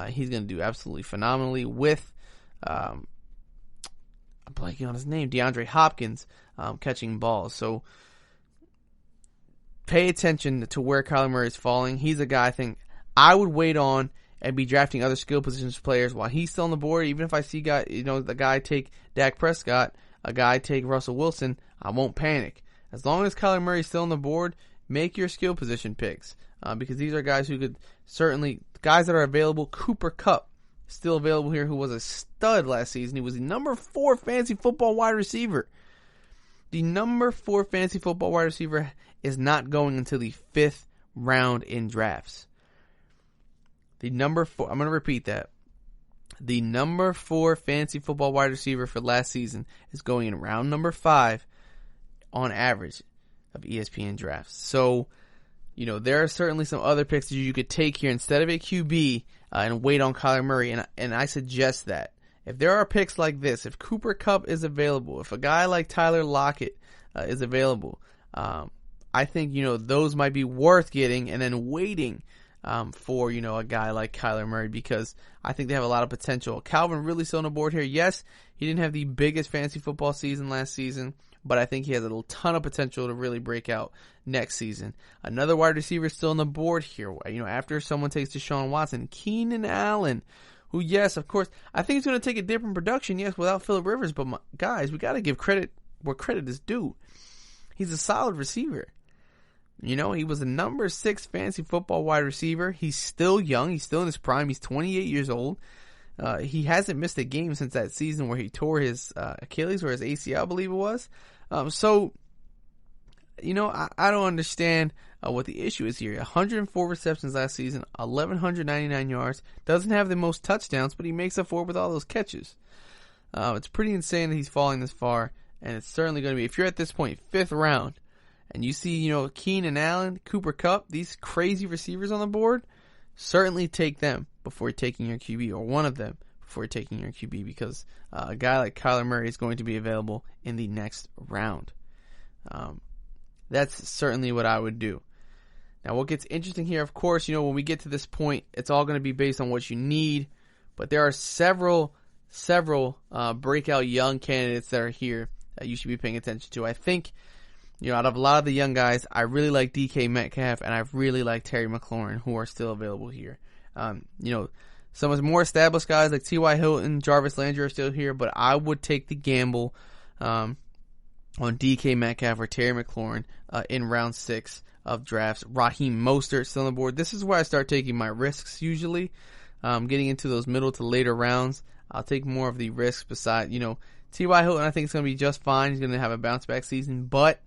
He's going to do absolutely phenomenally with, I'm blanking on his name, DeAndre Hopkins catching balls. So pay attention to where Kyler Murray is falling. He's a guy I think I would wait on and be drafting other skill positions players while he's still on the board. Even if I see the guy take Dak Prescott, a guy take Russell Wilson, I won't panic. As long as Kyler Murray is still on the board, make your skill position picks because these are guys who could certainly, guys that are available. Cooper Kupp, still available here, who was a stud last season. He was the number 4 fantasy football wide receiver. The number 4 fantasy football wide receiver is not going until the 5th round in drafts. The number 4, I'm going to repeat that. The number 4 fantasy football wide receiver for last season is going in round number 5 on average of ESPN drafts. So, there are certainly some other picks that you could take here instead of a QB and wait on Kyler Murray, and I suggest that. If there are picks like this, if Cooper Kupp is available, if a guy like Tyler Lockett is available, I think, those might be worth getting and then waiting for, a guy like Kyler Murray because I think they have a lot of potential. Calvin Ridley still on the board here. Yes, he didn't have the biggest fantasy football season last season, but I think he has a ton of potential to really break out next season. Another wide receiver still on the board here. After someone takes Deshaun Watson, Keenan Allen, who, yes, of course, I think he's going to take a dip in production, yes, without Phillip Rivers, but guys, we got to give credit where credit is due. He's a solid receiver. He was a number 6 fantasy football wide receiver. He's still young. He's still in his prime. He's 28 years old. He hasn't missed a game since that season where he tore his Achilles or his ACL, I believe it was. So, I don't understand what the issue is here. 104 receptions last season, 1,199 yards. Doesn't have the most touchdowns, but he makes up for it with all those catches. It's pretty insane that he's falling this far, and it's certainly going to be, if you're at this point, 5th round, and you see, Keenan Allen, Cooper Kupp, these crazy receivers on the board, certainly take them before taking your QB, or one of them before taking your QB, because a guy like Kyler Murray is going to be available in the next round. That's certainly what I would do. Now, what gets interesting here, of course, when we get to this point, it's all going to be based on what you need, but there are several breakout young candidates that are here that you should be paying attention to. I think out of a lot of the young guys, I really like DK Metcalf, and I really like Terry McLaurin, who are still available here. Some of the more established guys like T.Y. Hilton, Jarvis Landry are still here, but I would take the gamble on DK Metcalf or Terry McLaurin in round 6 of drafts. Raheem Mostert still on the board. This is where I start taking my risks usually. Getting into those middle to later rounds, I'll take more of the risks beside, T.Y. Hilton I think is going to be just fine. He's going to have a bounce back season, but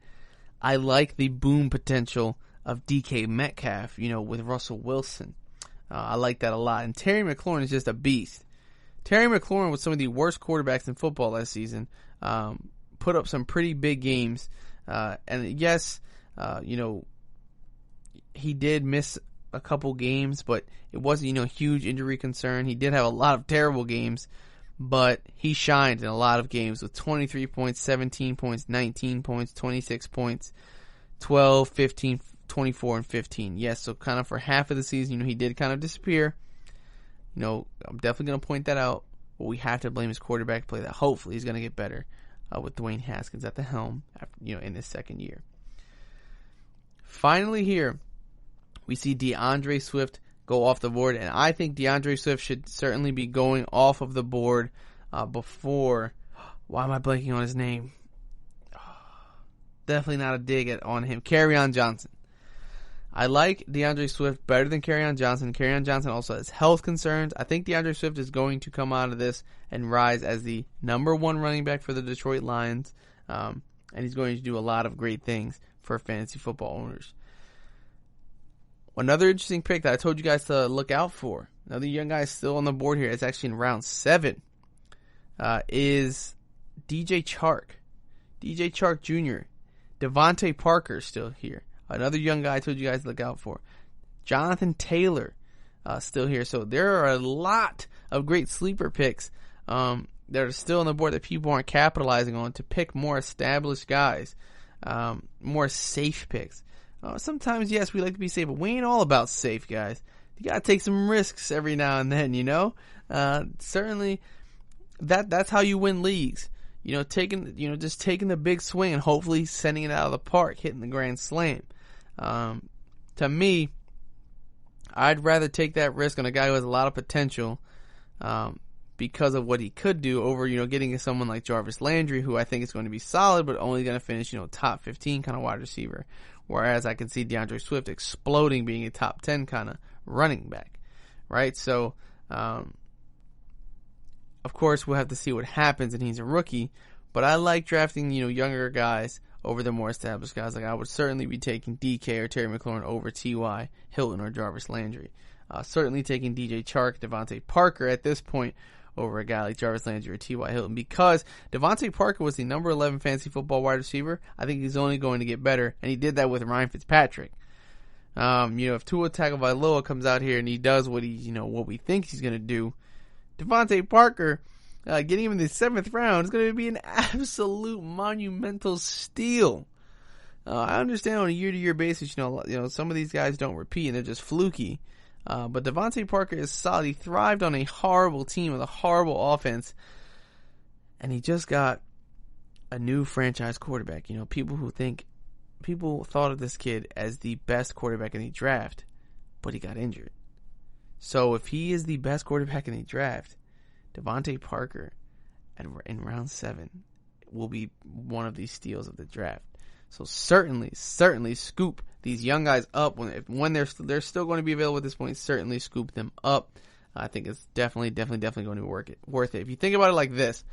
I like the boom potential of DK Metcalf, with Russell Wilson. I like that a lot. And Terry McLaurin is just a beast. Terry McLaurin was some of the worst quarterbacks in football last season. Put up some pretty big games. And yes, he did miss a couple games, but it wasn't, huge injury concern. He did have a lot of terrible games, but he shined in a lot of games with 23 points, 17 points, 19 points, 26 points, 12, 15, 24, and 15. Yes, so kind of for half of the season, he did kind of disappear. I'm definitely going to point that out, but we have to blame his quarterback play that hopefully he's going to get better with Dwayne Haskins at the helm after, in his second year. Finally here, we see DeAndre Swift go off the board, and I think DeAndre Swift should certainly be going off of the board before. Why am I blanking on his name? Definitely not a dig on him. Kerryon Johnson. I like DeAndre Swift better than Kerryon Johnson. Kerryon Johnson also has health concerns. I think DeAndre Swift is going to come out of this and rise as the number 1 running back for the Detroit Lions, and he's going to do a lot of great things for fantasy football owners. Another interesting pick that I told you guys to look out for, another young guy still on the board here, it's actually in round 7, is DJ Chark. DJ Chark Jr. Devontae Parker still here. Another young guy I told you guys to look out for. Jonathan Taylor still here. So there are a lot of great sleeper picks that are still on the board that people aren't capitalizing on to pick more established guys, more safe picks. Sometimes, yes, we like to be safe, but we ain't all about safe, guys. You got to take some risks every now and then, Certainly, that's how you win leagues. Just taking the big swing and hopefully sending it out of the park, hitting the grand slam. To me, I'd rather take that risk on a guy who has a lot of potential because of what he could do over, getting someone like Jarvis Landry, who I think is going to be solid, but only going to finish, top 15 kind of wide receiver. Whereas I can see DeAndre Swift exploding, being a top 10 kind of running back, right? So, of course, we'll have to see what happens, and he's a rookie. But I like drafting, younger guys over the more established guys. Like I would certainly be taking DK or Terry McLaurin over T.Y. Hilton or Jarvis Landry. Certainly taking DJ Chark, Devontae Parker at this point over a guy like Jarvis Landry or T.Y. Hilton, because Devontae Parker was the number 11 fantasy football wide receiver. I think he's only going to get better, and he did that with Ryan Fitzpatrick. If Tua Tagovailoa comes out here and he does what what we think he's going to do, Devontae Parker getting him in the 7th round is going to be an absolute monumental steal. I understand on a year-to-year basis, some of these guys don't repeat and they're just fluky. But Devontae Parker is solid. He thrived on a horrible team with a horrible offense, and he just got a new franchise quarterback. People thought of this kid as the best quarterback in the draft, but he got injured. So if he is the best quarterback in the draft, Devontae Parker in round 7 will be one of these steals of the draft. So certainly scoop these young guys up when they're still going to be available at this point. Certainly scoop them up. I think it's definitely going to be worth it. If you think about it like this,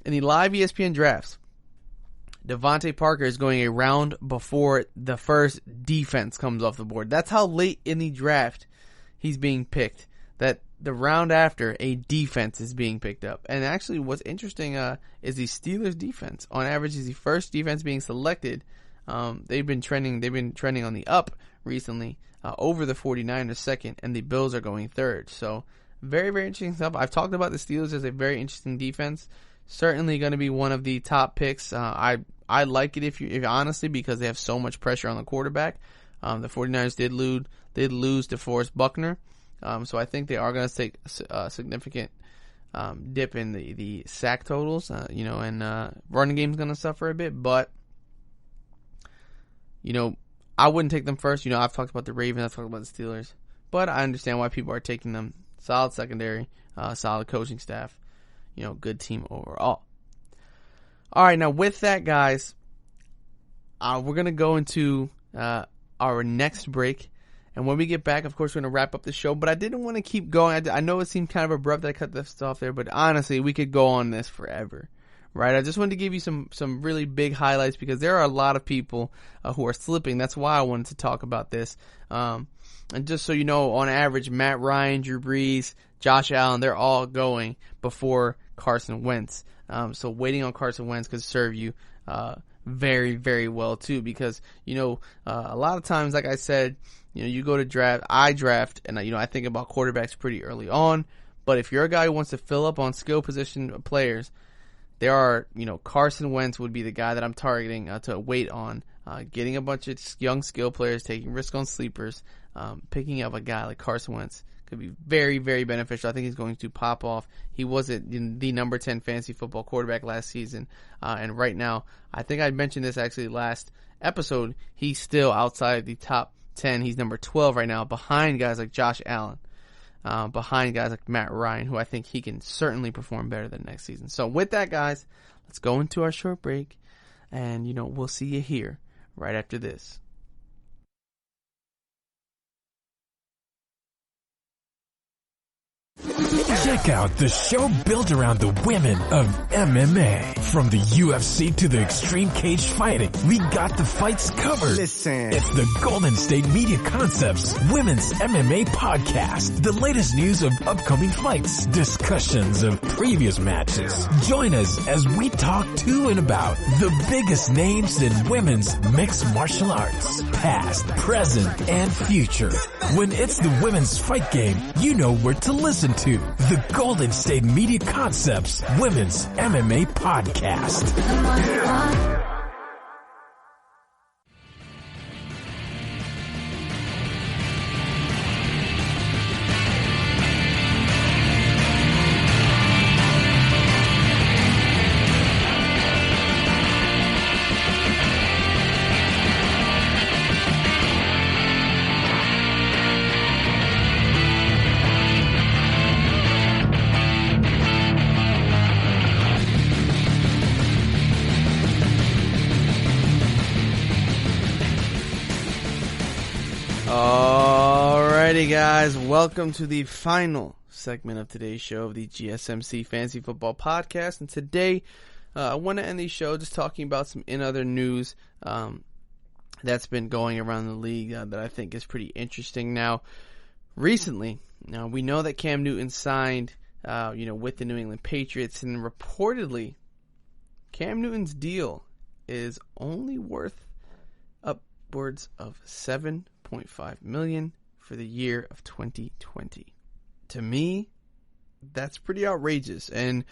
in the live ESPN drafts, Devontae Parker is going a round before the first defense comes off the board. That's how late in the draft he's being picked. That the round after, a defense is being picked up. And actually what's interesting is the Steelers defense. On average, is the first defense being selected. They've been trending on the up recently over the 49ers second, and the Bills are going third. So very, very interesting stuff. I've talked about the Steelers as a very interesting defense. Certainly going to be one of the top picks. I like it if honestly, because they have so much pressure on the quarterback. The 49ers did lose to Forrest Buckner. So I think they are going to take a significant dip in the sack totals, and running game's going to suffer a bit. But I wouldn't take them first. I've talked about the Ravens, I've talked about the Steelers, but I understand why people are taking them. Solid secondary, solid coaching staff, good team overall. All right, now with that, guys, we're going to go into our next break. And when we get back, of course, we're going to wrap up the show. But I didn't want to keep going. I know it seemed kind of abrupt that I cut this off there. But honestly, we could go on this forever. Right? I just wanted to give you some really big highlights because there are a lot of people who are slipping. That's why I wanted to talk about this. And just so you know, on average, Matt Ryan, Drew Brees, Josh Allen, they're all going before Carson Wentz. So waiting on Carson Wentz could serve you very, very well too, because a lot of times, like I said, you go to draft, I draft, and I think about quarterbacks pretty early on. But if you're a guy who wants to fill up on skill position players, there are, Carson Wentz would be the guy that I'm targeting to wait on, getting a bunch of young skill players, taking risk on sleepers, picking up a guy like Carson Wentz could be very, very beneficial. I think he's going to pop off. He wasn't the number 10 fantasy football quarterback last season. And right now, I think I mentioned this actually last episode, he's still outside the top 10. He's number 12 right now, behind guys like Josh Allen, behind guys like Matt Ryan, who I think he can certainly perform better than next season. So with that, guys, let's go into our short break. And, we'll see you here right after this. Check out the show built around the women of MMA. From the UFC to the extreme cage fighting, we got the fights covered. Listen. It's the Golden State Media Concepts Women's MMA Podcast. The latest news of upcoming fights, discussions of previous matches. Join us as we talk to and about the biggest names in women's mixed martial arts, past, present, and future. When it's the women's fight game, you know where to listen to. The Golden State Media Concepts Women's MMA Podcast. Alrighty, guys, welcome to the final segment of today's show of the GSMC Fantasy Football Podcast. And today, I want to end the show just talking about some other news that's been going around the league that I think is pretty interesting. Now, recently, we know that Cam Newton signed, with the New England Patriots, and reportedly, Cam Newton's deal is only worth upwards of $7.5 million for the year of 2020. To me, that's pretty outrageous. And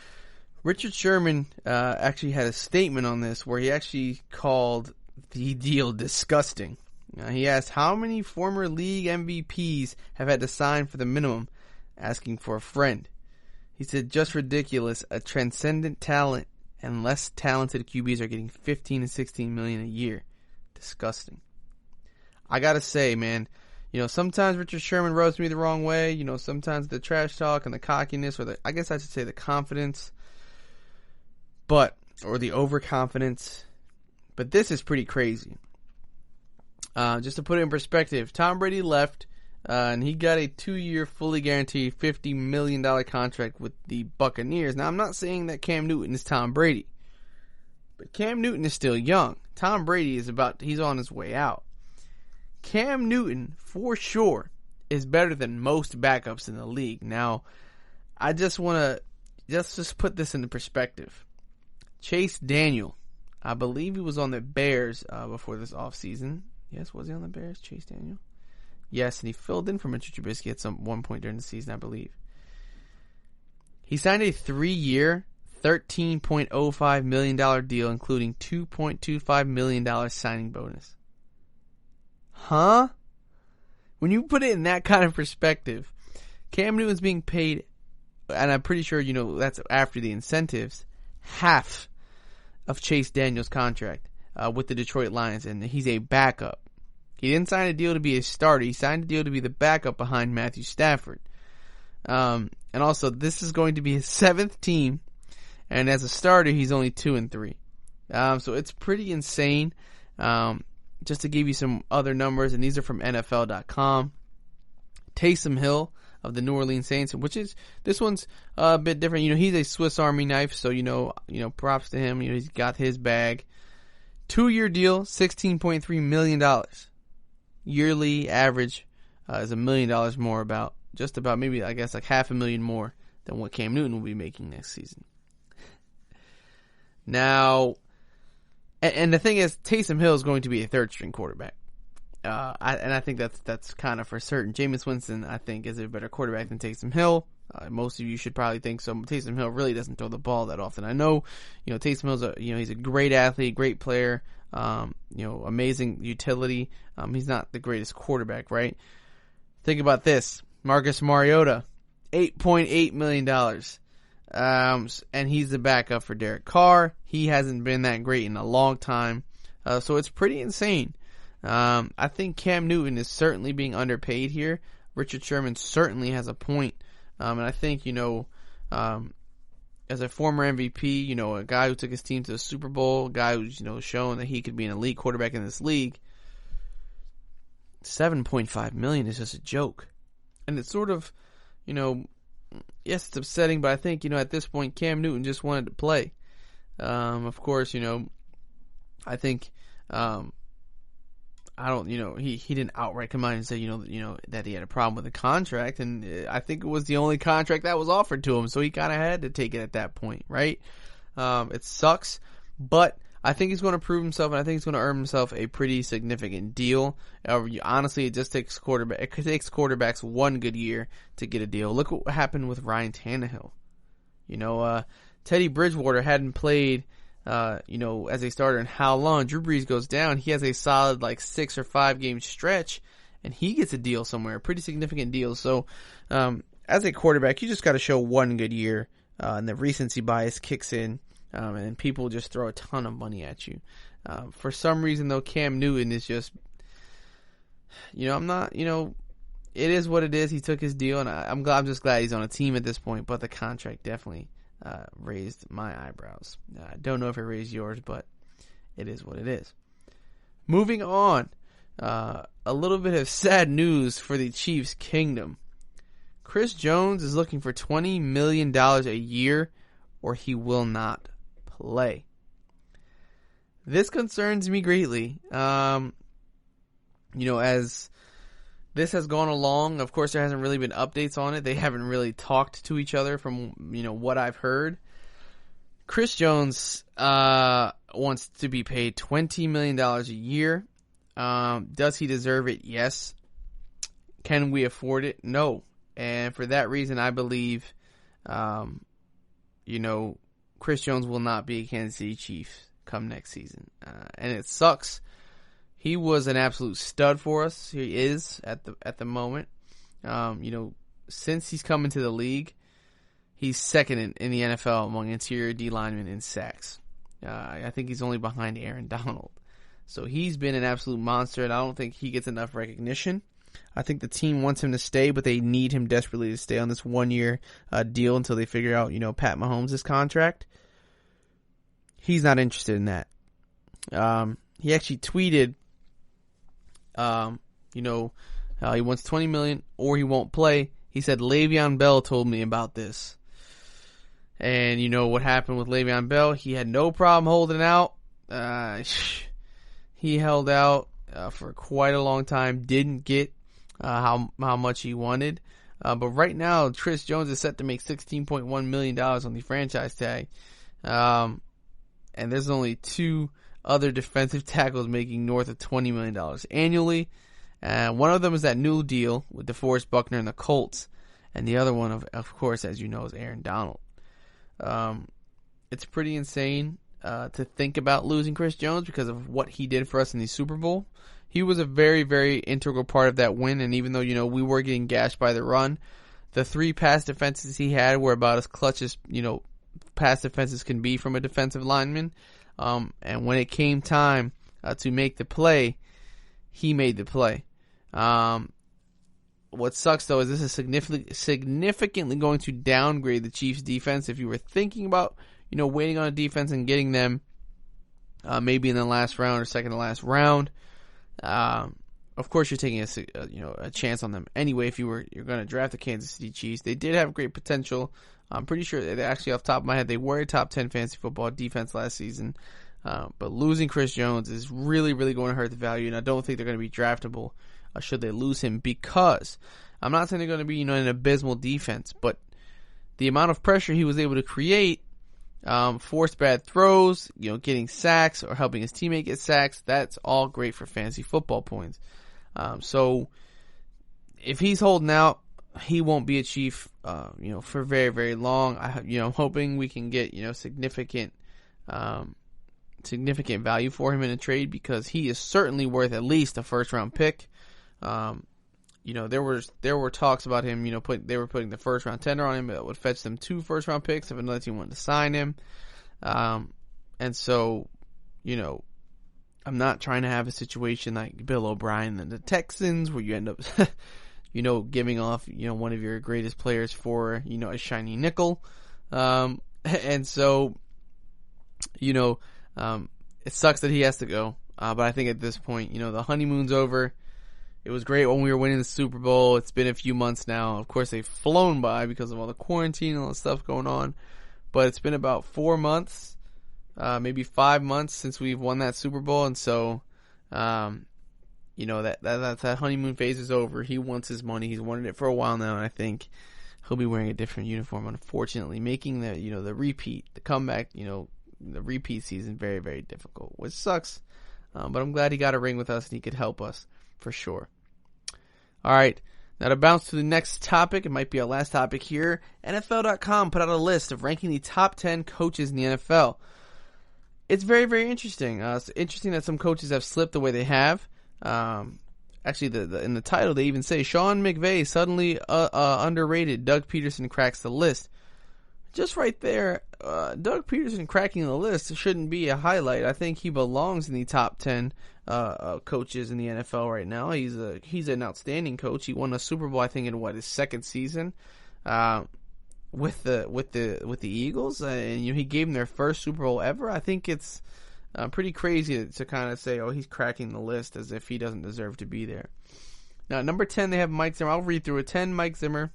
Richard Sherman actually had a statement on this where he actually called the deal disgusting. He asked how many former league MVPs have had to sign for the minimum, asking for a friend. He said, just ridiculous. A transcendent talent and less talented QBs are getting 15 and 16 million a year. Disgusting. I gotta say, man, sometimes Richard Sherman rubs me the wrong way. Sometimes the trash talk and the cockiness, or I guess I should say the confidence, or the overconfidence. But this is pretty crazy. Just to put it in perspective, Tom Brady left, and he got a 2-year, fully guaranteed $50 million contract with the Buccaneers. Now, I'm not saying that Cam Newton is Tom Brady, but Cam Newton is still young. Tom Brady he's on his way out. Cam Newton, for sure, is better than most backups in the league. Now, I just want to just put this into perspective. Chase Daniel, I believe he was on the Bears before this offseason. Yes, was he on the Bears, Chase Daniel? Yes, and he filled in for Mitchell Trubisky at one point during the season, I believe. He signed a 3-year, $13.05 million deal, including $2.25 million signing bonus. Huh? When you put it in that kind of perspective, Cam Newton's being paid, and I'm pretty sure that's after the incentives, half of Chase Daniel's contract. with the Detroit Lions, and he's a backup. He didn't sign a deal to be a starter. He signed a deal to be the backup behind Matthew Stafford. And also, this is going to be his 7th team, and as a starter, he's only 2-3. So it's pretty insane. Just to give you some other numbers, and these are from NFL.com. Taysom Hill of the New Orleans Saints, this one's a bit different. He's a Swiss Army knife, so props to him. He's got his bag. 2-year deal, $16.3 million. Yearly average is $1 million more, just about maybe I guess like $500,000 more than what Cam Newton will be making next season. Now, and the thing is, Taysom Hill is going to be a 3rd-string quarterback. I think that's kind of for certain. Jameis Winston, I think, is a better quarterback than Taysom Hill. Most of you should probably think so. Taysom Hill really doesn't throw the ball that often. I know, Taysom Hill's he's a great athlete, great player, amazing utility. He's not the greatest quarterback, right? Think about this. Marcus Mariota, $8.8 million. And he's the backup for Derek Carr. He hasn't been that great in a long time. So it's pretty insane. I think Cam Newton is certainly being underpaid here. Richard Sherman certainly has a point. And I think, as a former MVP, a guy who took his team to the Super Bowl, a guy who's, shown that he could be an elite quarterback in this league, $7.5 million is just a joke. And it's sort of, yes, it's upsetting, but I think, at this point, Cam Newton just wanted to play. Of course, I think, he didn't outright come out and say, that he had a problem with the contract, and I think it was the only contract that was offered to him, so he kind of had to take it at that point, right? It sucks, but I think he's going to prove himself, and I think he's going to earn himself a pretty significant deal. Honestly, it just takes quarterbacks one good year to get a deal. Look what happened with Ryan Tannehill. Teddy Bridgewater hadn't played as a starter in how long? Drew Brees goes down. He has a solid 6 or 5 game stretch, and he gets a deal somewhere, a pretty significant deal. So, as a quarterback, you just got to show one good year, and the recency bias kicks in, and people just throw a ton of money at you. For some reason, though, Cam Newton is just, I'm not, it is what it is. He took his deal, and I'm just glad he's on a team at this point. But the contract definitely raised my eyebrows. I don't know if it raised yours, but it is what it is. Moving on, a little bit of sad news for the Chiefs kingdom. Chris Jones is looking for $20 million a year, or he will not play. This concerns me greatly. As this has gone along, of course, there hasn't really been updates on it. They haven't really talked to each other from, what I've heard. Chris Jones wants to be paid $20 million a year. Does he deserve it? Yes. Can we afford it? No. And for that reason, I believe, Chris Jones will not be a Kansas City Chief come next season. And it sucks. He was an absolute stud for us. He is at the moment. Since he's come into the league, he's second in the NFL among interior D linemen in sacks. I think he's only behind Aaron Donald. So he's been an absolute monster, and I don't think he gets enough recognition. I think the team wants him to stay, but they need him desperately to stay on this 1-year deal until they figure out, Pat Mahomes' contract. He's not interested in that. He actually tweeted, he wants $20 million or he won't play. He said, Le'Veon Bell told me about this. And what happened with Le'Veon Bell? He had no problem holding out. He held out for quite a long time. Didn't get how much he wanted. But right now, Chris Jones is set to make $16.1 million on the franchise tag. And there's only 2 other defensive tackles making north of $20 million annually. One of them is that new deal with DeForest Buckner and the Colts. And the other one, of course, as you know, is Aaron Donald. It's pretty insane to think about losing Chris Jones because of what he did for us in the Super Bowl. He was a very, very integral part of that win. And even though, we were getting gashed by the run, the 3 pass defenses he had were about as clutch as, pass defenses can be from a defensive lineman. And when it came time to make the play, he made the play. What sucks, though, is this is significantly going to downgrade the Chiefs' defense. If you were thinking about, waiting on a defense and getting them maybe in the last round or second to last round, of course you're taking a chance on them anyway. If you're going to draft the Kansas City Chiefs, they did have great potential. I'm pretty sure they actually, off the top of my head, they were a top 10 fantasy football defense last season. But losing Chris Jones is really, really going to hurt the value, and I don't think they're going to be draftable should they lose him, because I'm not saying they're going to be an abysmal defense, but the amount of pressure he was able to create, forced bad throws, getting sacks or helping his teammate get sacks, that's all great for fantasy football points. So if he's holding out, he won't be a Chief, for very, very long. I'm hoping we can get, significant value for him in a trade, because he is certainly worth at least a first round pick. There were talks about him, they were putting the first round tender on him that would fetch them 2 first round picks if another team wanted to sign him. And so, I'm not trying to have a situation like Bill O'Brien and the Texans where you end up, giving off, one of your greatest players for, a shiny nickel. And so, it sucks that he has to go. But I think at this point, the honeymoon's over. It was great when we were winning the Super Bowl. It's been a few months now. Of course, they've flown by because of all the quarantine and all the stuff going on. But it's been about 4 months, maybe 5 months since we've won that Super Bowl. And so, that honeymoon phase is over. He wants his money. He's wanted it for a while now. And I think he'll be wearing a different uniform, unfortunately, making the repeat, the comeback, the repeat season very, very difficult, which sucks. But I'm glad he got a ring with us and he could help us for sure. All right, now to bounce to the next topic, it might be our last topic here. NFL.com put out a list of ranking the top 10 coaches in the NFL. It's very, very interesting. It's interesting that some coaches have slipped the way they have. Actually, in the title, they even say Sean McVay suddenly underrated. Doug Peterson cracks the list. Just right there, Doug Peterson cracking the list shouldn't be a highlight. I think he belongs in the top 10 coaches in the NFL right now. He's an outstanding coach. He won a Super Bowl, I think, in his second season with the Eagles, and he gave them their first Super Bowl ever. I think it's pretty crazy to kind of say, he's cracking the list as if he doesn't deserve to be there. Now, number 10, they have Mike Zimmer. I'll read through it. 10, Mike Zimmer.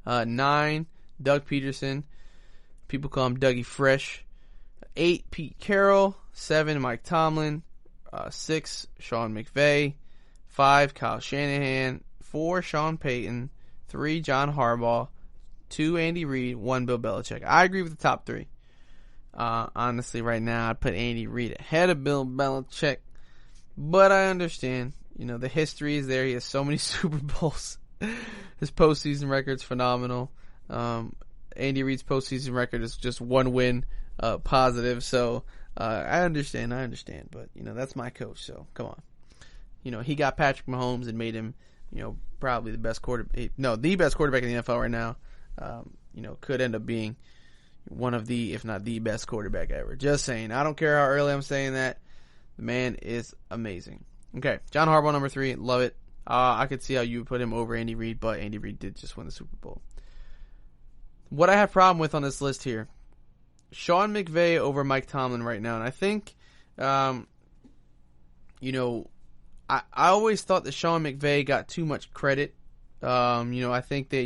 9, Doug Peterson. People call him Dougie Fresh. 8, Pete Carroll. 7, Mike Tomlin. 6, Sean McVay. 5, Kyle Shanahan. 4, Sean Payton. 3, John Harbaugh. 2, Andy Reid. 1, Bill Belichick. I agree with the top 3. Honestly, right now, I'd put Andy Reid ahead of Bill Belichick. But I understand. The history is there. He has so many Super Bowls. His postseason record's phenomenal. Andy Reid's postseason record is just 1 win positive. So I understand. But, that's my coach. So, come on. He got Patrick Mahomes and made him, probably the best quarterback. No, the best quarterback in the NFL right now. Could end up being one of the, if not the best quarterback ever. Just saying. I don't care how early I'm saying that. The man is amazing. Okay, John Harbaugh, number 3. Love it. I could see how you would put him over Andy Reid, but Andy Reid did just win the Super Bowl. What I have problem with on this list here, Sean McVay over Mike Tomlin right now. And I think, I always thought that Sean McVay got too much credit. I think that,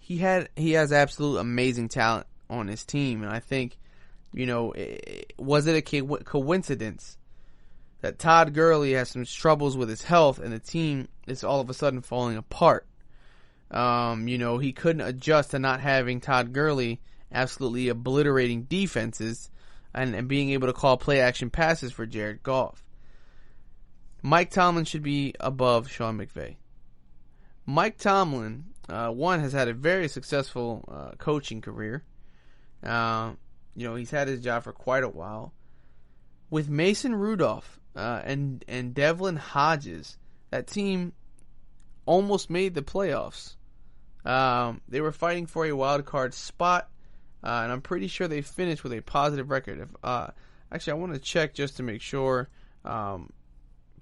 he has absolute amazing talent on his team. And I think, was it a coincidence that Todd Gurley has some troubles with his health and the team is all of a sudden falling apart? He couldn't adjust to not having Todd Gurley absolutely obliterating defenses and being able to call play action passes for Jared Goff. Mike Tomlin should be above Sean McVay. Mike Tomlin, has had a very successful coaching career. He's had his job for quite a while. With Mason Rudolph and Devlin Hodges, that team almost made the playoffs. They were fighting for a wild card spot. and I'm pretty sure they finished with a positive record. Actually, I want to check just to make sure. But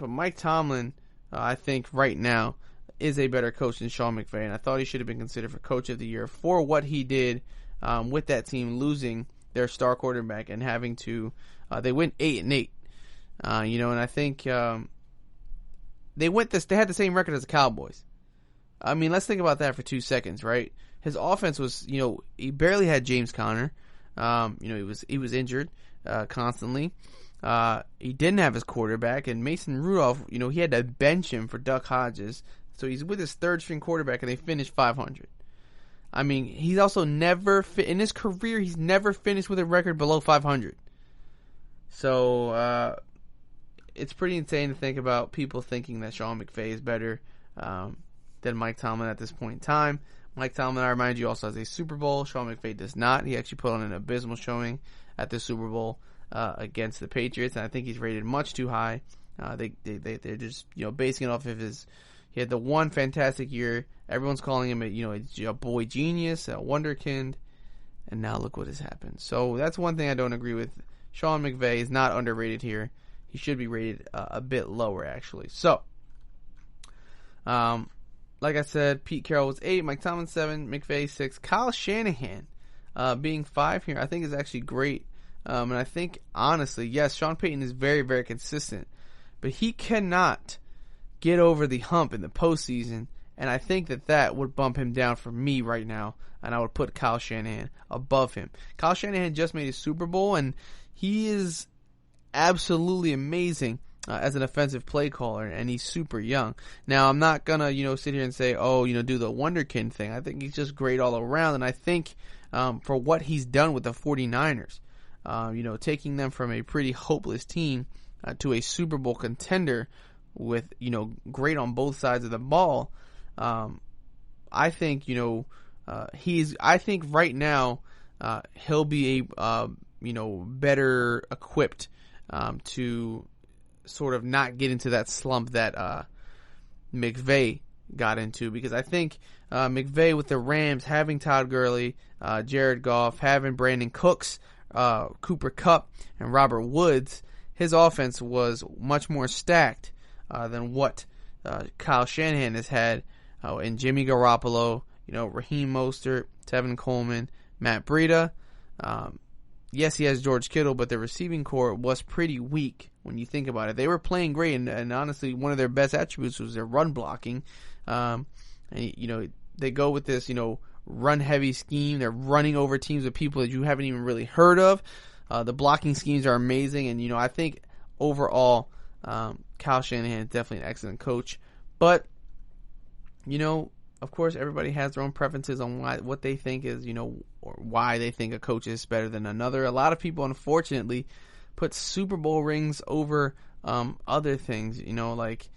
Mike Tomlin, I think right now, is a better coach than Sean McVay, and I thought he should have been considered for Coach of the Year for what he did with that team, losing their star quarterback and having to. They went 8-8, and I think they had the same record as the Cowboys. I mean, let's think about that for 2 seconds, right? His offense was, he barely had James Conner. He was injured constantly. He didn't have his quarterback, and Mason Rudolph, he had to bench him for Duck Hodges. So he's with his third-string quarterback, and they finished 500. I mean, he's also never in his career, he's never finished with a record below 500. So it's pretty insane to think about people thinking that Sean McVay is better than Mike Tomlin at this point in time. Mike Tomlin, I remind you, also has a Super Bowl. Sean McVay does not. He actually put on an abysmal showing at the Super Bowl against the Patriots, and I think he's rated much too high. They're just basing it off of he had the one fantastic year. Everyone's calling him a boy genius, a wonderkind, and now look what has happened. So that's one thing I don't agree with. Sean McVay is not underrated here. He should be rated a bit lower, actually. So, like I said, Pete Carroll was 8, Mike Tomlin 7, McVay 6, Kyle Shanahan being 5 here, I think is actually great. And I think, honestly, yes, Sean Payton is very, very consistent, but he cannot get over the hump in the postseason, and I think that would bump him down for me right now, and I would put Kyle Shanahan above him. Kyle Shanahan just made a Super Bowl, and he is absolutely amazing as an offensive play caller, and he's super young. Now, I'm not going to, sit here and say, do the wonderkind thing. I think he's just great all around, and I think for what he's done with the 49ers, taking them from a pretty hopeless team to a Super Bowl contender with, great on both sides of the ball, I think, I think right now he'll be better equipped to sort of not get into that slump that McVay got into, because I think McVay with the Rams having Todd Gurley, Jared Goff, having Brandon Cooks, Cooper Kupp, and Robert Woods, his offense was much more stacked than what Kyle Shanahan has had, and Jimmy Garoppolo, Raheem Mostert, Tevin Coleman, Matt Breida. Yes, he has George Kittle, but the receiving core was pretty weak when you think about it. They were playing great, and honestly, one of their best attributes was their run blocking. And, they go with this, run-heavy scheme. They're running over teams with people that you haven't even really heard of. The blocking schemes are amazing, and, I think overall, Kyle Shanahan is definitely an excellent coach. But, of course, everybody has their own preferences on what they think is, or why they think a coach is better than another. A lot of people, unfortunately, put Super Bowl rings over other things, like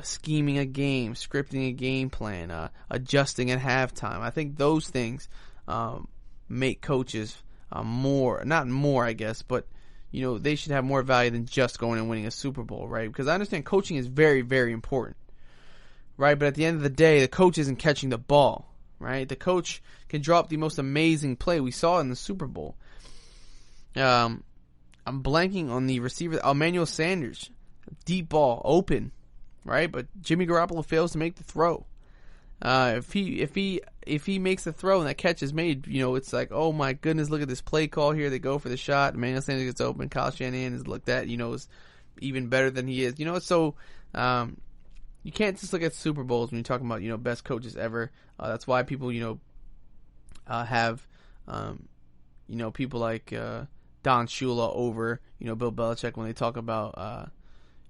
scheming a game, scripting a game plan, adjusting at halftime. I think those things make coaches not more, I guess, but they should have more value than just going and winning a Super Bowl, right? Because I understand coaching is very, very important. Right, but at the end of the day, the coach isn't catching the ball, right? The coach can drop the most amazing play. We saw it in the Super Bowl. I'm blanking on the receiver, Emmanuel Sanders, deep ball, open, right? But Jimmy Garoppolo fails to make the throw. If he makes the throw and that catch is made, it's like, oh my goodness, look at this play call here. They go for the shot. Emmanuel Sanders gets open. Kyle Shanahan is looked at, is even better than he is. So. You can't just look at Super Bowls when you're talking about, best coaches ever. That's why people, have, people like Don Shula over, Bill Belichick when they talk about,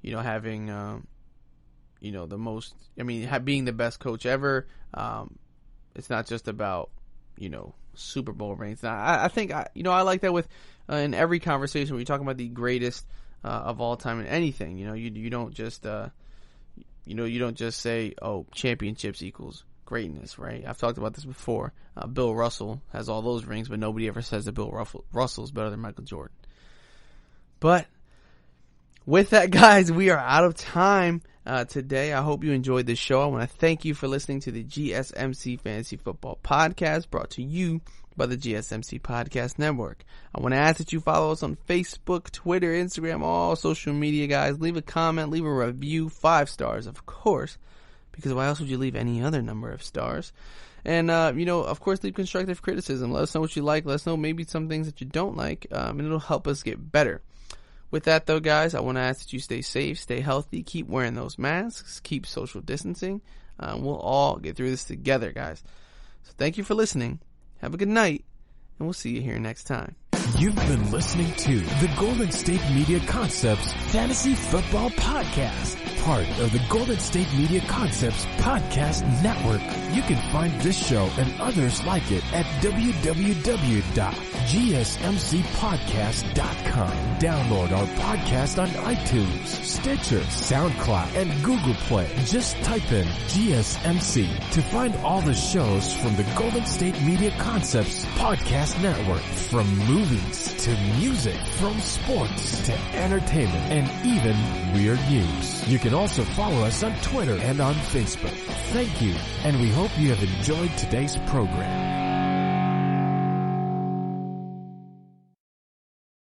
having, the most, being the best coach ever. It's not just about, Super Bowl rings. Now, I think, I like that with, in every conversation when you're talking about the greatest of all time in anything. You don't just, you don't just say, championships equals greatness, right? I've talked about this before. Bill Russell has all those rings, but nobody ever says that Bill Russell is better than Michael Jordan. But with that, guys, we are out of time. today. I hope you enjoyed this show. I want to thank you for listening to the GSMC Fantasy Football Podcast, brought to you by the GSMC Podcast Network. I want to ask that you follow us on Facebook, Twitter, Instagram, all social media, guys. Leave a comment, leave a review, 5 stars, of course, because why else would you leave any other number of stars? And, of course, leave constructive criticism. Let us know what you like. Let us know maybe some things that you don't like, and it'll help us get better. With that, though, guys, I want to ask that you stay safe, stay healthy, keep wearing those masks, keep social distancing. We'll all get through this together, guys. So thank you for listening. Have a good night, and we'll see you here next time. You've been listening to the Golden State Media Concepts Fantasy Football Podcast, part of the Golden State Media Concepts Podcast Network. You can find this show and others like it at www.gsmcpodcast.com. Download our podcast on iTunes, Stitcher, SoundCloud, and Google Play. Just type in GSMC to find all the shows from the Golden State Media Concepts Podcast Network. From movies to music, from sports to entertainment, and even weird news. You can also follow us on Twitter and on Facebook. Thank you, and we hope you have enjoyed today's program.